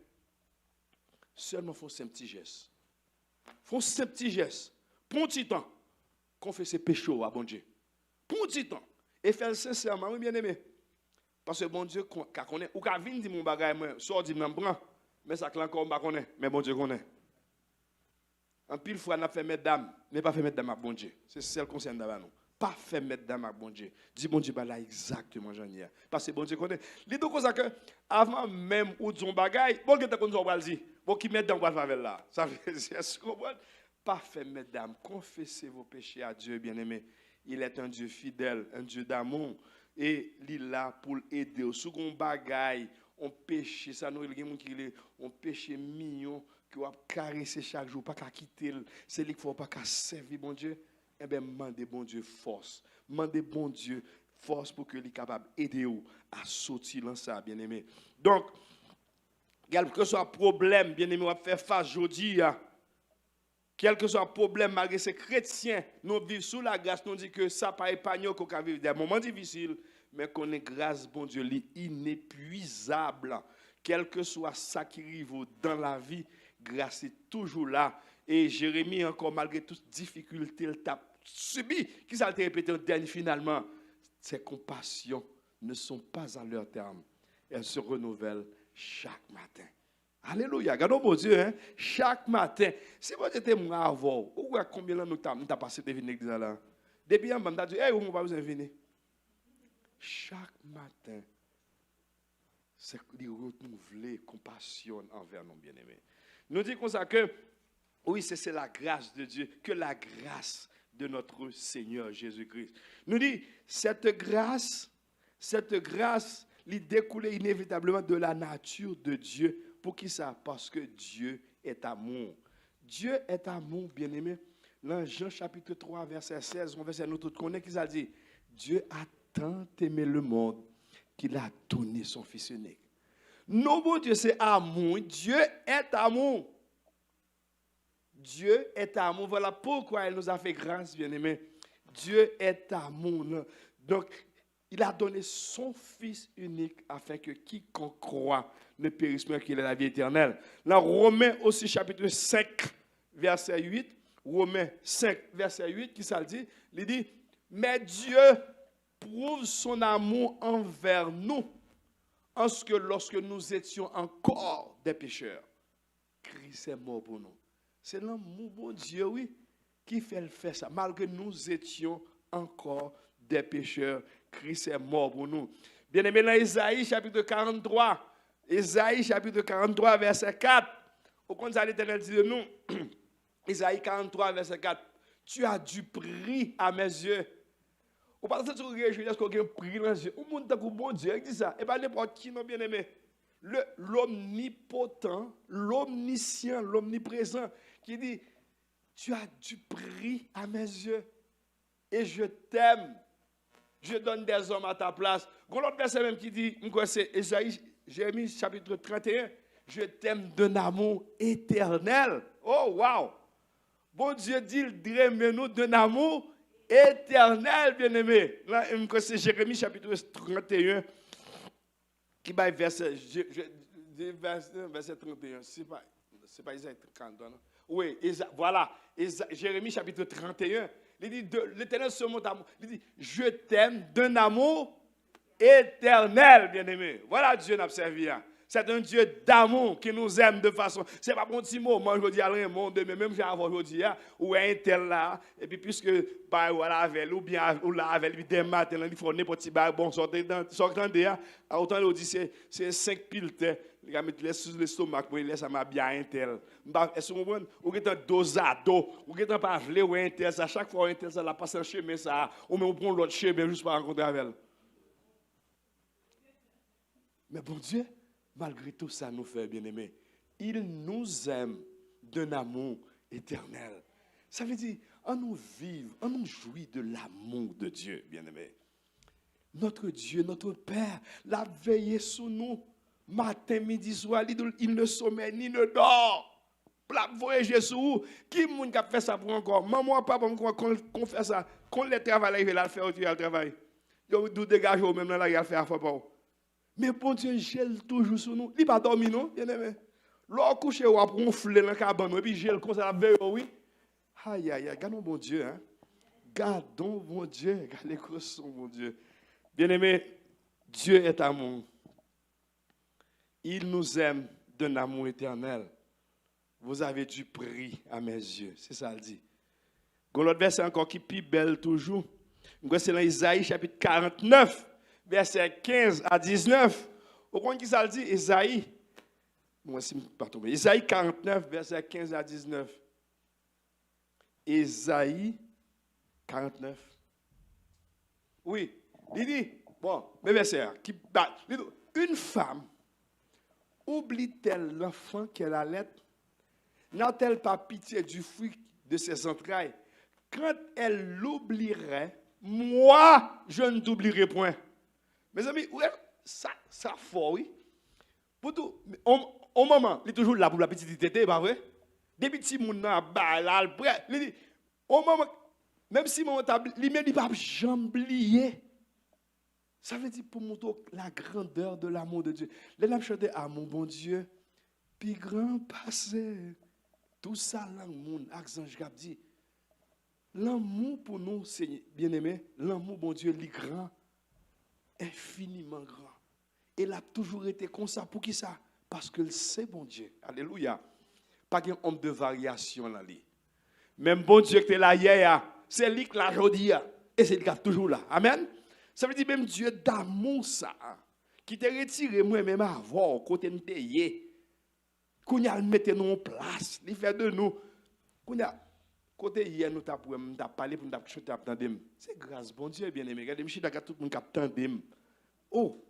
S2: Seulement, il faut un petit geste. Faut un petit geste. Pour un petit temps, confesser péché à bon Dieu. Pour un petit temps. Et faire sincèrement, oui, bien aimé. Parce que bon Dieu, quand on est, ou quand vient dire mon bagage, moi, sort dit, m'en prend. Mais ça, encore, on connaît. Mais bon Dieu, connaît. En pile fois, on a fait mesdames, mais pas fait mesdames à bon Dieu. C'est celle qui concerne d'abord nous. pas fait mettre dans ma bon Dieu. Dis bon Dieu, bah là exactement j'en ai. Parce que bon Dieu connaît. Les deux causes que avant même ou son bagage, bon que t'as qu'on va dire, bon qui met dans le faveur là. Ça veut dire ce qu'on pas fait mettre dans. Confessez vos péchés à Dieu, bien-aimé. Il est un Dieu fidèle, un Dieu d'amour et il est là pour aider au second bagage. On péché ça nous il y a qui on péché mignon qui va caresser chaque jour pas qu'à quitter c'est lui qu'il faut pas qu'à servir bon Dieu. Eh bien, demandez bon Dieu force. Demandez bon Dieu force pour que lui capable d'aider vous à sortir dans ça, bien aimé. Donc, quel que soit le problème, bien aimé, on va faire face aujourd'hui. Quel que soit le problème, malgré ces chrétiens, nous vivons sous la grâce, nous disons que ça pas épargné qu'on va vivre des moments difficiles, mais qu'on est grâce, bon Dieu, inépuisable. Quel que soit ça qui arrive dans la vie, grâce est toujours là. Et Jérémie, encore malgré toutes difficultés, il t'a subi. Qui ça a été répété au dernier finalement? Ces compassions ne sont pas à leur terme. Elles se renouvellent chaque matin. Alléluia. Regardons mon Dieu, hein? Chaque matin. Si vous étiez moi avant, combien de temps nous avons passé de venir là? Depuis un moment, dit, hey, où on va vous venir? Chaque matin, c'est de renouveler compassion envers nos bien-aimés. Nous disons comme ça que oui, c'est la grâce de Dieu, que la grâce de notre Seigneur Jésus-Christ. Nous dit, cette grâce, il découle inévitablement de la nature de Dieu. Pour qui ça? Parce que Dieu est amour. Dieu est amour, bien-aimé. Dans Jean chapitre 3, verset 16, on verset nous tous connaître qui ça dit. Dieu a tant aimé le monde qu'il a donné son Fils unique. Non, bon Dieu, c'est amour. Dieu est amour. Dieu est amour. Voilà pourquoi il nous a fait grâce, bien-aimé. Dieu est amour. Donc, il a donné son Fils unique afin que quiconque croit ne périsse pas qu'il ait la vie éternelle. Dans Romains aussi, chapitre 5, verset 8, Romains 5, verset 8, qui ça le dit? Il dit, mais Dieu prouve son amour envers nous, en ce que lorsque nous étions encore des pécheurs, Christ est mort pour nous. C'est l'amour de Dieu, oui, qui fait le faire ça. Malgré nous étions encore des pécheurs, Christ est mort pour nous. Bien aimé, dans Isaïe chapitre 43, Isaïe chapitre 43, verset 4, au contraire, l'Éternel dit de nous, Isaïe 43, verset 4, tu as du prix à mes yeux. Ou pas que tu réjouis, est-ce qu'on a un prix dans les yeux? Ou monde t'a bon Dieu, il dit ça. Et pas n'importe qui, non, bien aimé. L'omnipotent, l'omniscient, l'omniprésent, qui dit, tu as du prix à mes yeux et je t'aime. Je donne des hommes à ta place. Il y a l'autre verset même qui dit, c'est Isaïe, Jérémie chapitre 31, je t'aime d'un amour éternel. Oh, wow! Bon Dieu dit, il dirait, mais nous d'un amour éternel, bien-aimé. Là, c'est Jérémie chapitre 31, qui va verset 31. C'est pas Isaïe 30, non? Oui, voilà. Jérémie chapitre 31. Il dit, l'Éternel se montre amour. Il dit, je t'aime d'un amour éternel, bien-aimé. Voilà Dieu n'a servi. C'est un Dieu d'amour qui nous aime de façon. C'est pas mon petit mot. Moi, je dis à rien, mais même j'ai avant aujourd'hui, ou un tel là, et puis puisque, bah, voilà, avec, ou bien, ou là, avec, des matin, il faut n'importe qui, bon, sortant de autant il dit, c'est 5 piles, il va mettre sur l'estomac, pour il laisse ça m'a bien un tel. Est-ce que vous comprenez? Ou que tu dos à dos, ou que tu pas vle, ou un tel, ça, chaque fois, un tel, ça, la passe un chemin, ça, ou même on prend l'autre chemin, juste pour rencontrer avec elle. Mais bon Dieu, malgré tout ça, nous fait bien aimer. Il nous aime d'un amour éternel. Ça veut dire, on nous vive, on nous jouit de l'amour de Dieu, bien aimé. Notre Dieu, notre Père, l'a veillé sur nous. Matin, midi, soir, il ne sommeille ni ne dort. Pour voyager Jésus, qui moun qui a fait ça pour encore? Maman, papa, qu'on fait ça. Qu'on les travaille, il va le faire, il va le travail. Il va dégager au même là, il va le faire à fois. Mais bon Dieu gèle toujours sur nous. Il ne pas dormir, non, bien aimé. L'or couché, ou après on flè dans le cabane, et puis gèle comme ça, la veille, oui. Aïe, aïe, aïe, gardons bon Dieu, hein. Gardons bon Dieu, gardez son bon Dieu. Bien aimé, Dieu est amour. Il nous aime d'un amour éternel. Vous avez du prix à mes yeux. C'est ça, elle dit. L'autre verset encore qui est plus belle toujours. C'est dans Isaïe chapitre 49, verset 15 à 19. Vous comprenez qui ça le dit? Isaïe. Moi, si je ne pas tomber. Isaïe 49, verset 15 à 19. Isaïe 49. Oui, il dit, bon, mes versets, qui bat. Une femme oublie-t-elle l'enfant qu'elle allait? N'a-t-elle pas pitié du fruit de ses entrailles? Quand elle l'oublierait, moi, je ne t'oublierai point. Mes amis, ouais, ça fort, oui. Pour tout, au moment, il est toujours là pour la petite tété, pas vrai? Des petits mouns là, là, prêt. Au moment, même si mon table, il ne pas jamais oublier. Ça veut dire pour montrer la grandeur de l'amour de Dieu. Les gens chantent à mon bon Dieu, puis grand passé. Tout ça, l'amour, accent, je dit. L'amour pour nous, c'est bien-aimé, l'amour, bon Dieu, il est grand, infiniment grand. Il a toujours été comme ça. Pour qui ça? Parce que c'est bon Dieu. Alléluia. Pas qu'un homme de variation là. Même bon Dieu qui est là hier, c'est lui qui l'a aujourd'hui. Et c'est lui qui est toujours là. Amen. Ça veut dire même Dieu d'amour ça. Qui t'a retiré moi-même avant, côté de payer. Qu'on a le mettre nous en place. Il fait de nous. Qu'on a côté hier nous t'a parlé pour nous chanter attendre. C'est grâce bon Dieu bien aimé. Regardez, je suis d'accord tout le monde qui attend. Oh.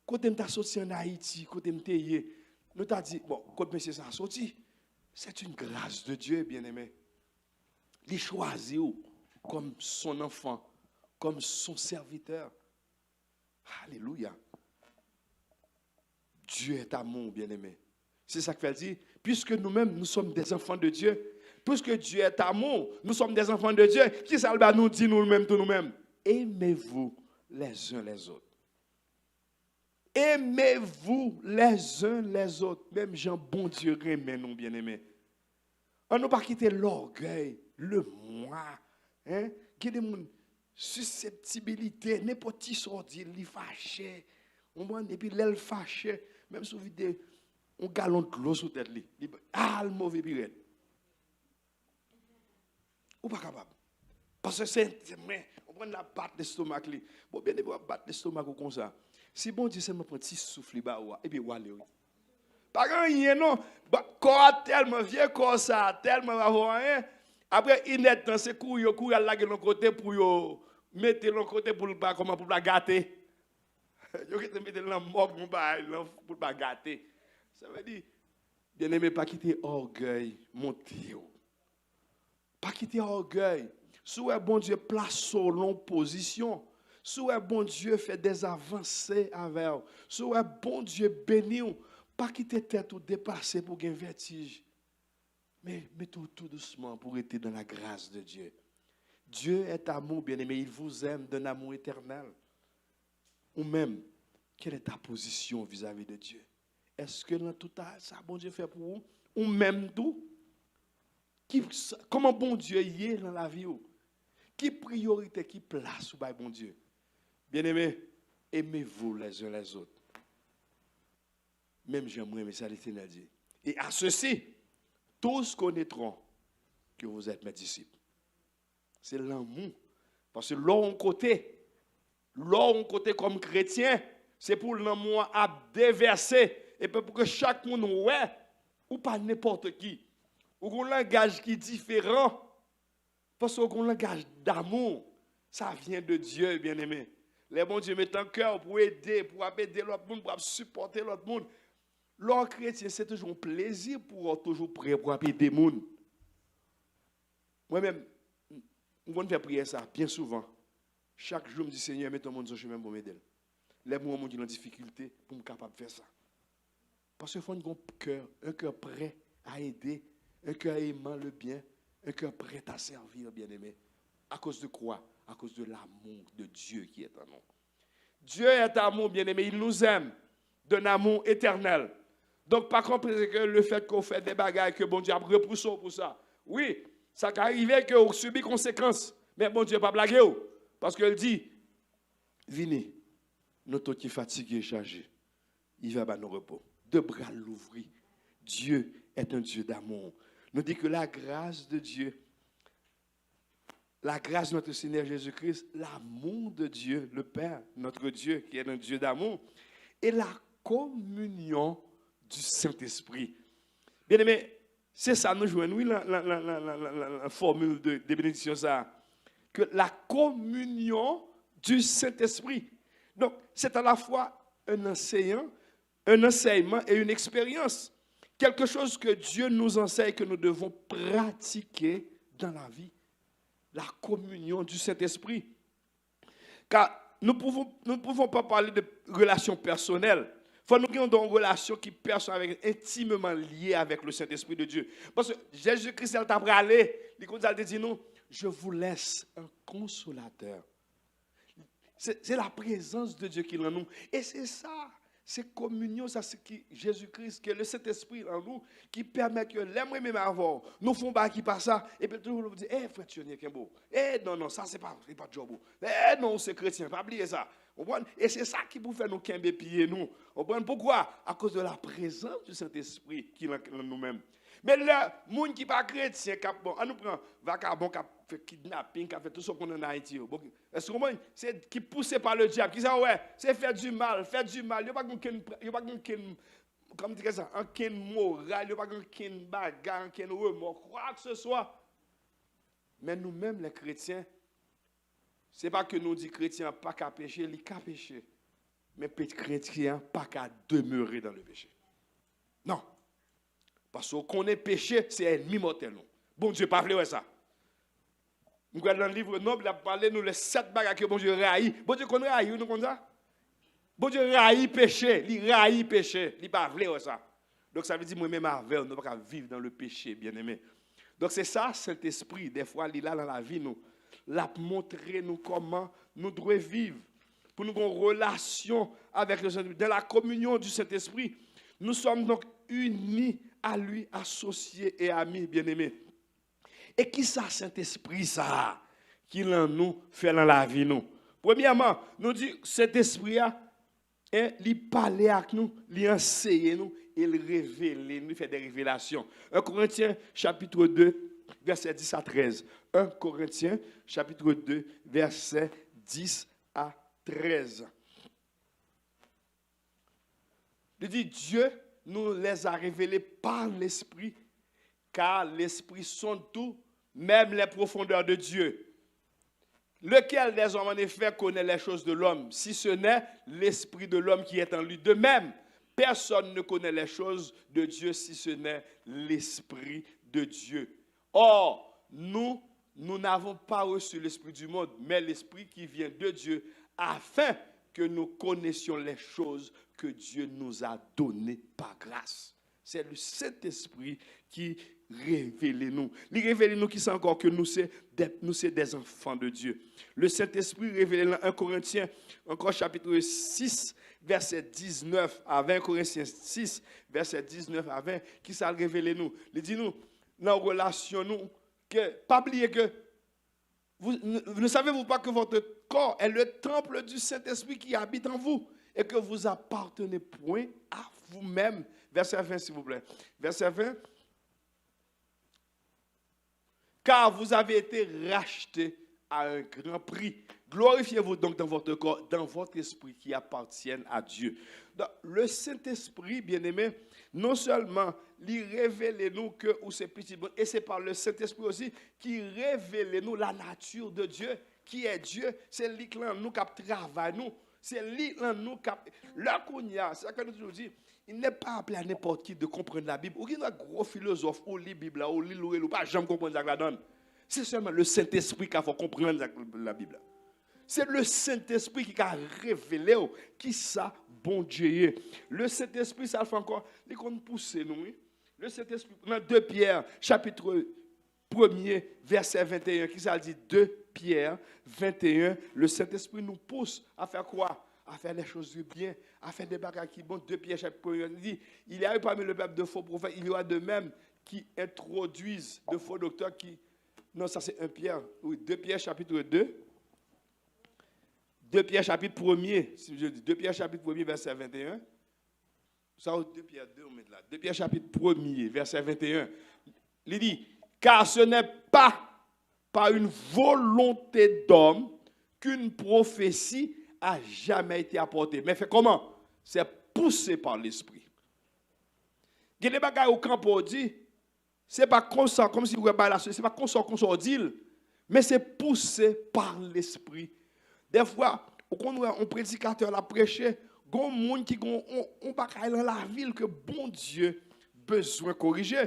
S2: Côté m'ta sorti en Haïti, côté m'tayé, nous t'a dit bon, côté monsieur ça sorti. C'est une grâce de Dieu bien aimé. Il choisit comme son enfant, comme son serviteur. Alléluia. Dieu est amour bien aimé. C'est ça que fait dire, puisque nous-mêmes nous sommes des enfants de Dieu, puisque Dieu est amour, nous sommes des enfants de Dieu, qui ça va nous dit nous-mêmes tout nous-mêmes? Aimez-vous les uns les autres. Aimez-vous les uns les autres. Même Jean, bon Dieu, remet nous bien-aimés. On ne pas quitter l'orgueil, le moi, hein? Qui est une susceptibilité, n'importe qui sortir, il fâché. Et puis l'aile fâché, même si vous videz un galon de l'eau sous tête, le mauvais pirate. Ou pas capable. Parce que c'est, on prend la batte d'estomac. Bon, bien, on va battre l'estomac comme ça. Si bon Dieu, c'est mon petit souffle, et puis, voilà. Pas rien, non. Corps tellement vieux, corps ça, tellement rien. Après, il est dans ses couilles, il a lagué l'autre côté pour mettre l'autre côté pour la gâter. Il a mettre la morgue pour la gâter. Ça veut dire, bien aimé, pas quitter orgueil, monter. Pas quitter orgueil. Soit bon Dieu place sur long position. Soit bon Dieu fait des avancées avec vous. Soit bon Dieu bénit vous. Pas quitter tête ou dépasser pour gagner vertige. Mais mettez-vous tout doucement pour être dans la grâce de Dieu. Dieu est amour, bien-aimé. Il vous aime d'un amour éternel. Ou même, quelle est ta position vis-à-vis de Dieu? Est-ce que dans tout ça, bon Dieu fait pour vous? Ou même tout? Comment bon Dieu y est dans la vie? Qui priorité, qui place ou by bon Dieu? Bien-aimé, aimez-vous les uns les autres. Même j'aimerais, mais ça l'Éternel dit. Et à ceci, tous connaîtront que vous êtes mes disciples. C'est l'amour. Parce que l'on côté comme chrétien, c'est pour l'amour à déverser. Et pour que chaque monde, ouais, ou pas n'importe qui, ou un langage qui est différent. Parce qu'un langage d'amour, ça vient de Dieu, bien-aimé. Les bons Dieu mettent un cœur pour aider l'autre monde, pour supporter l'autre monde. L'homme chrétien, c'est toujours un plaisir pour toujours prêt pour aider les gens. Moi-même, je fais prier ça bien souvent. Chaque jour, je me dis, Seigneur, mets ton monde sur le chemin pour m'aider. Les gens qui ont des difficultés pour être capable de faire ça. Parce qu'il faut un cœur prêt à aider, un cœur aimant le bien, un cœur prêt à servir, bien-aimé. À cause de quoi? À cause de l'amour de Dieu qui est en nous. Dieu est amour, bien-aimé. Il nous aime d'un amour éternel. Donc, par contre, que le fait qu'on fait des bagages, que bon Dieu a repoussé pour ça. Oui, ça peut arriver qu'on subit conséquences. Mais bon Dieu n'a pas blagué. Parce qu'il dit, venez, nous tous qui fatigués et chargés, il va à nos repos. Deux bras l'ouvrir. Dieu est un Dieu d'amour. Nous dit que la grâce de Dieu, la grâce de notre Seigneur Jésus-Christ, l'amour de Dieu, le Père, notre Dieu, qui est un Dieu d'amour, et la communion du Saint-Esprit. Bien aimé, c'est ça, nous jouons, oui, la formule de bénédiction, ça, que la communion du Saint-Esprit. Donc, c'est à la fois un enseignement et une expérience. Quelque chose que Dieu nous enseigne, que nous devons pratiquer dans la vie. La communion du Saint-Esprit. Car nous ne pouvons pas parler de relations personnelles. Il faut nous ayons une relation qui est intimement liée avec le Saint-Esprit de Dieu. Parce que Jésus-Christ, il t'a parlé, il a dit nous, je vous laisse un consolateur. C'est la présence de Dieu qui est en nous. Et c'est ça, c'est communion, ça c'est Jésus-Christ, qui est le Saint-Esprit en nous, qui permet que l'aimer même avant, nous font pas qui passe ça, et puis toujours nous dit, frère, tu es beau. Non, ça c'est pas job. Non, c'est chrétien, pas oublier ça. Et c'est ça qui vous fait nous qu'aimer pieds nous. Pourquoi? À cause de la présence du Saint-Esprit qui est en nous-mêmes. Mais le monde qui n'est pas chrétien, on nous prend vagabond, qui a fait kidnapping, qui a fait tout ce qu'on a en Haïti. Est-ce que c'est qui poussé par le diable, qui dit ouais, c'est faire du mal. Il n'y a pas aucun moral, il n'y a pas aucun bagarre, aucun remords, quoi que ce soit. Mais nous-mêmes, les chrétiens, ce n'est pas que nous disons chrétiens pas qu'à pécher, ils qu'à pécher. Mais chrétiens pas qu'à demeurer dans le péché. Non. Parce qu'on est péché, c'est ennemi mortel. Bon Dieu, pas fait ça. Nous regardons dans le livre noble, il a parlé nous les 7 bagages que bon Dieu raït. Bon Dieu qu'on raït, nous comme ça. Bon Dieu raït péché, il raït péché, il pas fait ça. Donc ça veut dire moi-même avec nous pas vivre dans le péché, bien-aimé. Donc c'est ça Saint-Esprit, des fois il est là dans la vie nous, l'a montrer nous comment nous devons vivre pour nous avoir une relation avec le Saint-Esprit, dans la communion du Saint-Esprit. Nous sommes donc unis à lui, associés et amis, bien-aimés. Et qui ça, Saint-Esprit, ça, qui nous fait dans la vie, nous? Premièrement, nous dit Saint-Esprit, il parle avec nous, il enseigne nous, il révèle, il fait des révélations. 1 Corinthiens, chapitre 2, verset 10 à 13. 1 Corinthiens, chapitre 2, verset 10 à 13. Il dit, Dieu nous les a révélés par l'Esprit, car l'Esprit sonde tout, même les profondeurs de Dieu. Lequel des hommes en effet connaît les choses de l'homme, si ce n'est l'Esprit de l'homme qui est en lui. De même, personne ne connaît les choses de Dieu, si ce n'est l'Esprit de Dieu. Or, nous n'avons pas reçu l'Esprit du monde, mais l'Esprit qui vient de Dieu, afin que nous connaissions les choses que Dieu nous a données par grâce. C'est le Saint-Esprit qui révèle nous. Il révèle nous qui c'est encore que nous c'est des enfants de Dieu. Le Saint-Esprit révèle dans 1 Corinthiens, encore chapitre 6, verset 19 à 20, Corinthiens 6, verset 19 à 20, qui ça révèle nous. Il dit nous, dans la relation nous, que, pas oublier que vous ne savez-vous pas que votre corps est le temple du Saint-Esprit qui habite en vous et que vous appartenez point à vous-même. Verset 20, s'il vous plaît. Verset 20. Car vous avez été rachetés à un grand prix. Glorifiez-vous donc dans votre corps, dans votre esprit qui appartiennent à Dieu. Donc, le Saint-Esprit, bien-aimé, non seulement il révèle nous que ou c'est petit, et c'est par le Saint-Esprit aussi qui révèle nous la nature de Dieu, qui est Dieu. C'est lui qui nous travaille nous. C'est lui qui nous le Kounia, c'est ça que nous toujours dit. Il n'est pas appelé à n'importe qui de comprendre la Bible. Ou qui est un gros philosophe, ou lit la Bible, ou lit ou pas jamais comprendre la donne. C'est seulement le Saint-Esprit qui a fait comprendre la Bible. C'est le Saint-Esprit qui a révélé qui ça, bon Dieu est. Le Saint-Esprit, ça fait encore, il compte pousser nous. Le Saint-Esprit, dans 2 Pierre, chapitre 1er, verset 21, qui ça dit 2 Pierre 21, le Saint-Esprit nous pousse à faire quoi? À faire les choses bien, à faire des bagages qui bon. 2 Pierre chapitre 1, il dit, il y a eu parmi le peuple de faux prophètes, il y aura de même qui introduisent de faux docteurs qui... Non, ça c'est 1 Pierre, oui, 2 Pierre chapitre 2. 2 Pierre chapitre 1er, si je dis 2 Pierre chapitre 1er, verset 21. Ça, 2 Pierre 2, on met là. 2 Pierre chapitre 1er, verset 21. Il dit, car ce n'est pas par une volonté d'homme qu'une prophétie a jamais été apportée. Mais fait comment? C'est poussé par l'esprit. Il y a des bagages au camp pour dire, c'est pas comme ça, comme si vous avez la c'est pas comme ça qu'on s'en dit, mais c'est poussé par l'esprit. Des fois, quand un prédicateur l'a prêché, il y a des gens qui ont dans la ville que bon Dieu besoin de corriger.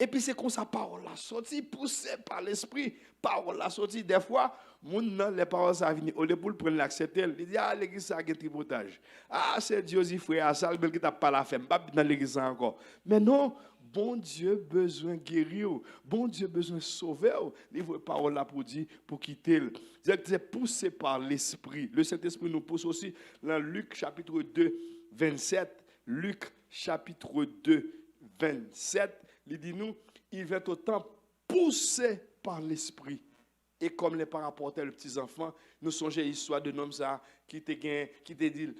S2: Et puis c'est comme ça, parole la sortie, poussée par l'esprit, parole la sortie. Des fois, les paroles ça viennent, au lieu pour le prendre l'accepter, il dit, ah, l'église ça a un tripotage. Ah, c'est Dieu qui frère, ça, le qui t'a pas la femme, pas dans l'église encore. Mais non, bon Dieu besoin de guérir, bon Dieu besoin de sauver. Il veut parole là pour dire, pour quitter. C'est poussé par l'esprit. Le Saint-Esprit nous pousse aussi dans Luc chapitre 2, 27. Luc chapitre 2, 27. Il dit nous, il va autant poussé par l'esprit. Et comme les parents portaient les petits-enfants, nous songeons l'histoire d'un homme qui te dit,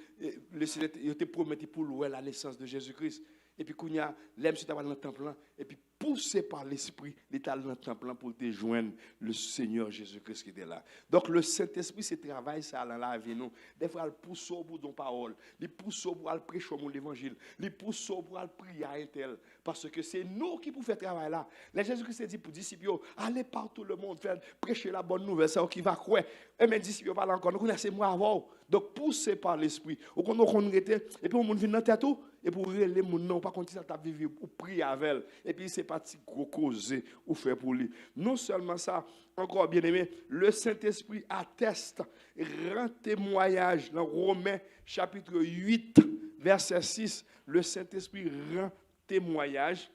S2: le Seigneur te promettait pour louer la naissance de Jésus-Christ. Et puis, quand il y a l'homme qui était dans le temple, et puis poussé par l'esprit, il était dans le temple pour te joindre le Seigneur Jésus-Christ qui était là. Donc, le Saint-Esprit, c'est travail, ça dans la vie. Des fois, il pousse au bout de la parole, il pousse au bout de prêcher l'évangile, il pousse au bout de prier à un tel. Parce que c'est nous qui pouvons faire ce travail là. Les Jésus-Christ dit pour les disciples, allez partout le monde, faire prêcher la bonne nouvelle, c'est qui va croire. Et mes disciples parlent encore, nous connaissons moi avant. Donc, poussé par l'esprit. Ou quand on était, et puis on vient dans tête tout, et pour les gens, non, pas continuer à vivre, ou prier avec elle. Et puis c'est parti gros causer ou faire pour lui. Non seulement ça, encore bien aimé, le Saint-Esprit atteste, rend témoignage dans Romains chapitre 8, verset 6. Le Saint-Esprit rend témoignage.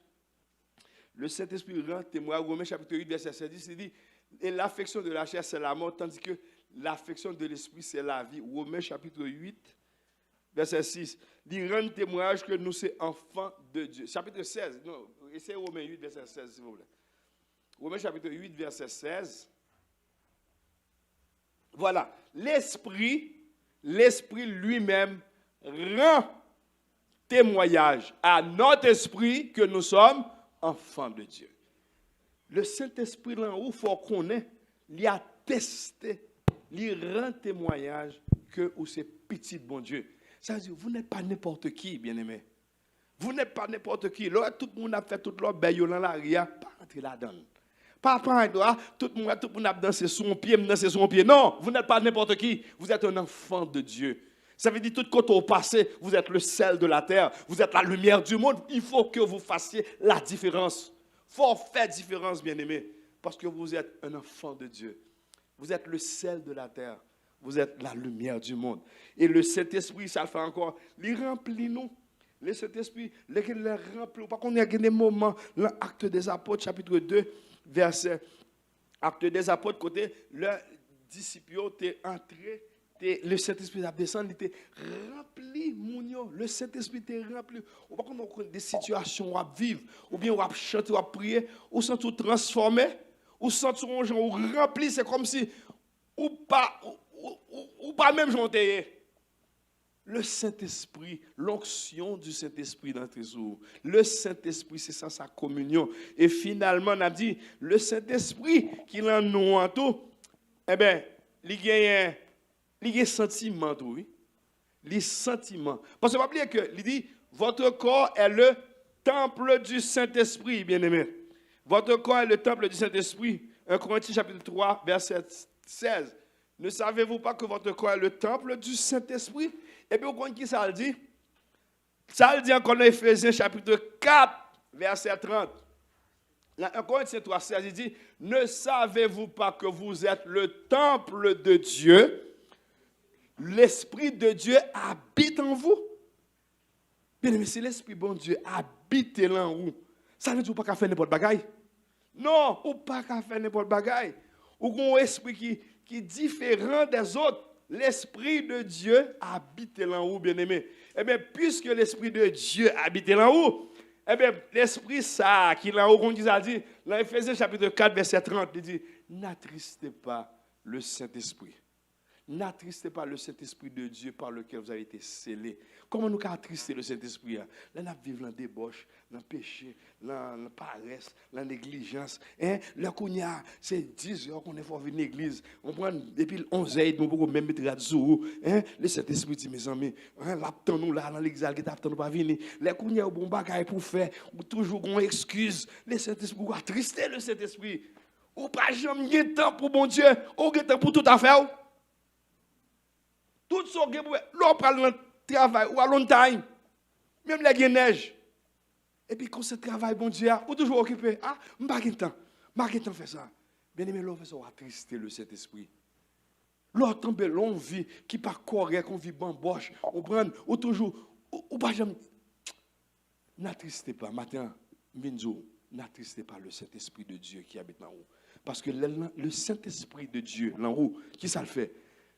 S2: Le Saint-Esprit rend témoignage. Romains chapitre 8, verset 10, il dit, et l'affection de la chair, c'est la mort, tandis que l'affection de l'esprit, c'est la vie. Romains chapitre 8, verset 6. Il rend témoignage que nous sommes enfants de Dieu. Chapitre 16. Non, c'est Romains 8, verset 16, s'il vous plaît. Romains chapitre 8, verset 16. Voilà. L'esprit lui-même rend témoignage à notre esprit que nous sommes enfants de Dieu. Le Saint-Esprit, là où il faut qu'on ait, il a testé, il rend témoignage que vous c'est petit bon Dieu. Ça veut dire, vous n'êtes pas n'importe qui, bien-aimé. Vous n'êtes pas n'importe qui. Là, tout le monde a fait tout leur bail dans la ria, pas rentrer là-dedans. Pas prendre, tout le monde a dansé son pied, danser son pied. Non, vous n'êtes pas n'importe qui. Vous êtes un enfant de Dieu. Ça veut dire, tout côté au passé, vous êtes le sel de la terre. Vous êtes la lumière du monde. Il faut que vous fassiez la différence. Il faut faire différence, bien-aimé. Parce que vous êtes un enfant de Dieu. Vous êtes le sel de la terre. Vous êtes la lumière du monde. Et le Saint-Esprit, ça le fait encore. Il remplit nous. Le Saint-Esprit, il remplit. Par contre, il y a des moments, l'acte des apôtres, chapitre 2, verset. Acte des apôtres, côté, le disciple est entré. Le Saint-Esprit a descendu, il était rempli, mounio. Le Saint-Esprit était rempli. Ou pas qu'on a des situations à vivre, ou bien on va chanter, on va prier, ou sans tout transformer, ou sans tout rempli, c'est comme si, ou pas même chanter. Le Saint-Esprit, l'onction du Saint-Esprit dans tes jours. Le Saint-Esprit, c'est ça, sa communion. Et finalement, on a dit, le Saint-Esprit qui l'a nous en tout, eh bien, il y a des sentiments, oui. Les sentiments. Parce que vous oubliez que, il dit, votre corps est le temple du Saint-Esprit, bien-aimé. Votre corps est le temple du Saint-Esprit. 1 Corinthiens chapitre 3, verset 16. Ne savez-vous pas que votre corps est le temple du Saint-Esprit? Et puis, vous comprenez qui ça le dit? Ça le dit encore dans Éphésiens chapitre 4, verset 30. Dans 1 Corinthiens 3, 16, il dit, ne savez-vous pas que vous êtes le temple de Dieu? L'Esprit de Dieu habite en vous. Bien aimé, si l'Esprit bon Dieu habite là en vous, ça veut dire pas qu'à faire n'importe bagaille. Non, ou pas qu'à faire n'importe bagaille. Ou qu'on esprit qui est différent des autres. L'Esprit de Dieu habite là en vous, bien aimé. Eh bien, puisque l'Esprit de Dieu habite là en vous, eh bien, l'Esprit ça qui est là en vous, comme il a dit, dans Éphésiens chapitre 4, verset 30, il dit, n'attristez pas le Saint-Esprit. N'attristez pas le Saint-Esprit de Dieu par lequel vous avez été scellés. Comment nous attrister le Saint-Esprit? Là, nous vivons dans la débauche, dans le péché, dans la paresse, dans la négligence. Là, c'est 10 heures qu'on est fort venir à l'église. On prend depuis 11 heures, nous pouvons même mettre la dessous. Le Saint-Esprit dit, mes amis, l'attend nous là dans l'église, qui t'attend nous pas venir. Là, qu'on y a un bon bagage pour faire, ou toujours une excuse. Le Saint-Esprit, ou attrister le Saint-Esprit. Ou pas jamais de temps pour bon Dieu, ou de temps pour tout à faire. Tout ce que l'on parle dans le travail ou à long time, même les neige. Et puis quand ce travail, bon Dieu, ou toujours occupé, ah, je n'ai pas de temps faire ça. Bien aimé, l'on fait ça, attrister le Saint-Esprit. L'on tombe, l'on vit, qui pas correct, on vit bamboche, on prend, ou toujours, ou pas jamais. N'attristez pas, matin, Minzo, n'attristez pas le Saint-Esprit de Dieu qui habite en haut. Parce que le Saint-Esprit de Dieu, en haut, qui ça le fait?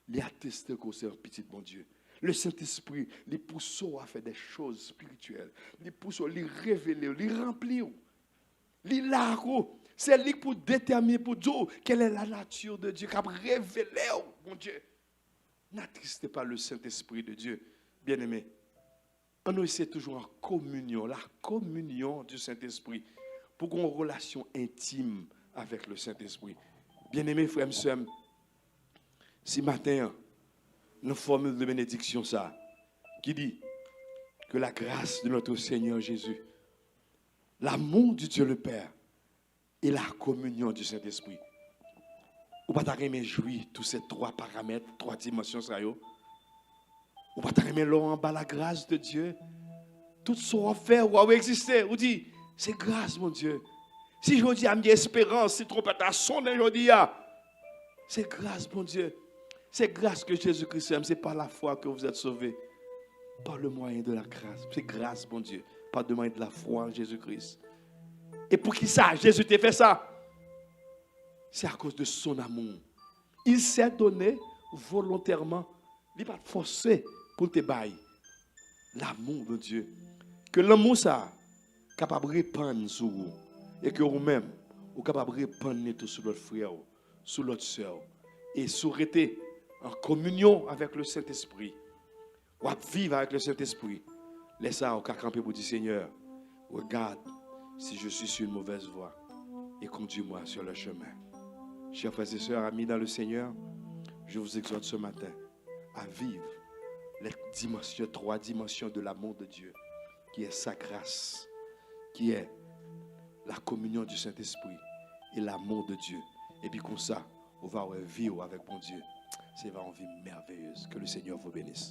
S2: Il atteste que c'est un petit bon Dieu. Le Saint-Esprit, il pousse à faire des choses spirituelles. Il pousse à les révéler, les remplir. Il largo. C'est lui pour déterminer, pour dire quelle est la nature de Dieu, qui a révélé, mon Dieu. N'attristez pas le Saint-Esprit de Dieu, bien-aimé. On essaie toujours en communion, la communion du Saint-Esprit, pour qu'on ait une relation intime avec le Saint-Esprit. Bien-aimé, frères et sœurs, si matin, une formule de bénédiction, ça, qui dit que la grâce de notre Seigneur Jésus, l'amour du Dieu le Père et la communion du Saint-Esprit. Ou pas t'aimer jouir tous ces trois paramètres, trois dimensions, ça yo. Ou pas t'aimer l'eau en bas la grâce de Dieu. Tout ce qu'on fait ou exister, ou dit, c'est grâce, mon Dieu. Si je dis à mes espérances, si trompette à son je dis, c'est grâce, mon Dieu. C'est grâce que Jésus-Christ aime. Ce n'est pas la foi que vous êtes sauvés. Par le moyen de la grâce. C'est grâce, mon Dieu. Par le moyen de la foi en Jésus-Christ. Et pour qui ça? Jésus t'a fait ça? C'est à cause de son amour. Il s'est donné volontairement. Il n'est pas forcé pour te bailler. L'amour de Dieu. Que l'amour, ça, capable de répandre sur vous. Et que vous-même, vous capable de répandre tout sur votre frère, sur votre soeur. Et souhaiter en communion avec le Saint-Esprit, ou à vivre avec le Saint-Esprit, laissez ça au camper pour dire Seigneur, regarde si je suis sur une mauvaise voie et conduis-moi sur le chemin. Chers frères et sœurs, amis dans le Seigneur, je vous exhorte ce matin à vivre les dimensions, trois dimensions de l'amour de Dieu, qui est sa grâce, qui est la communion du Saint-Esprit et l'amour de Dieu. Et puis comme ça, on va vivre avec mon Dieu. C'est une vie merveilleuse. Que le Seigneur vous bénisse.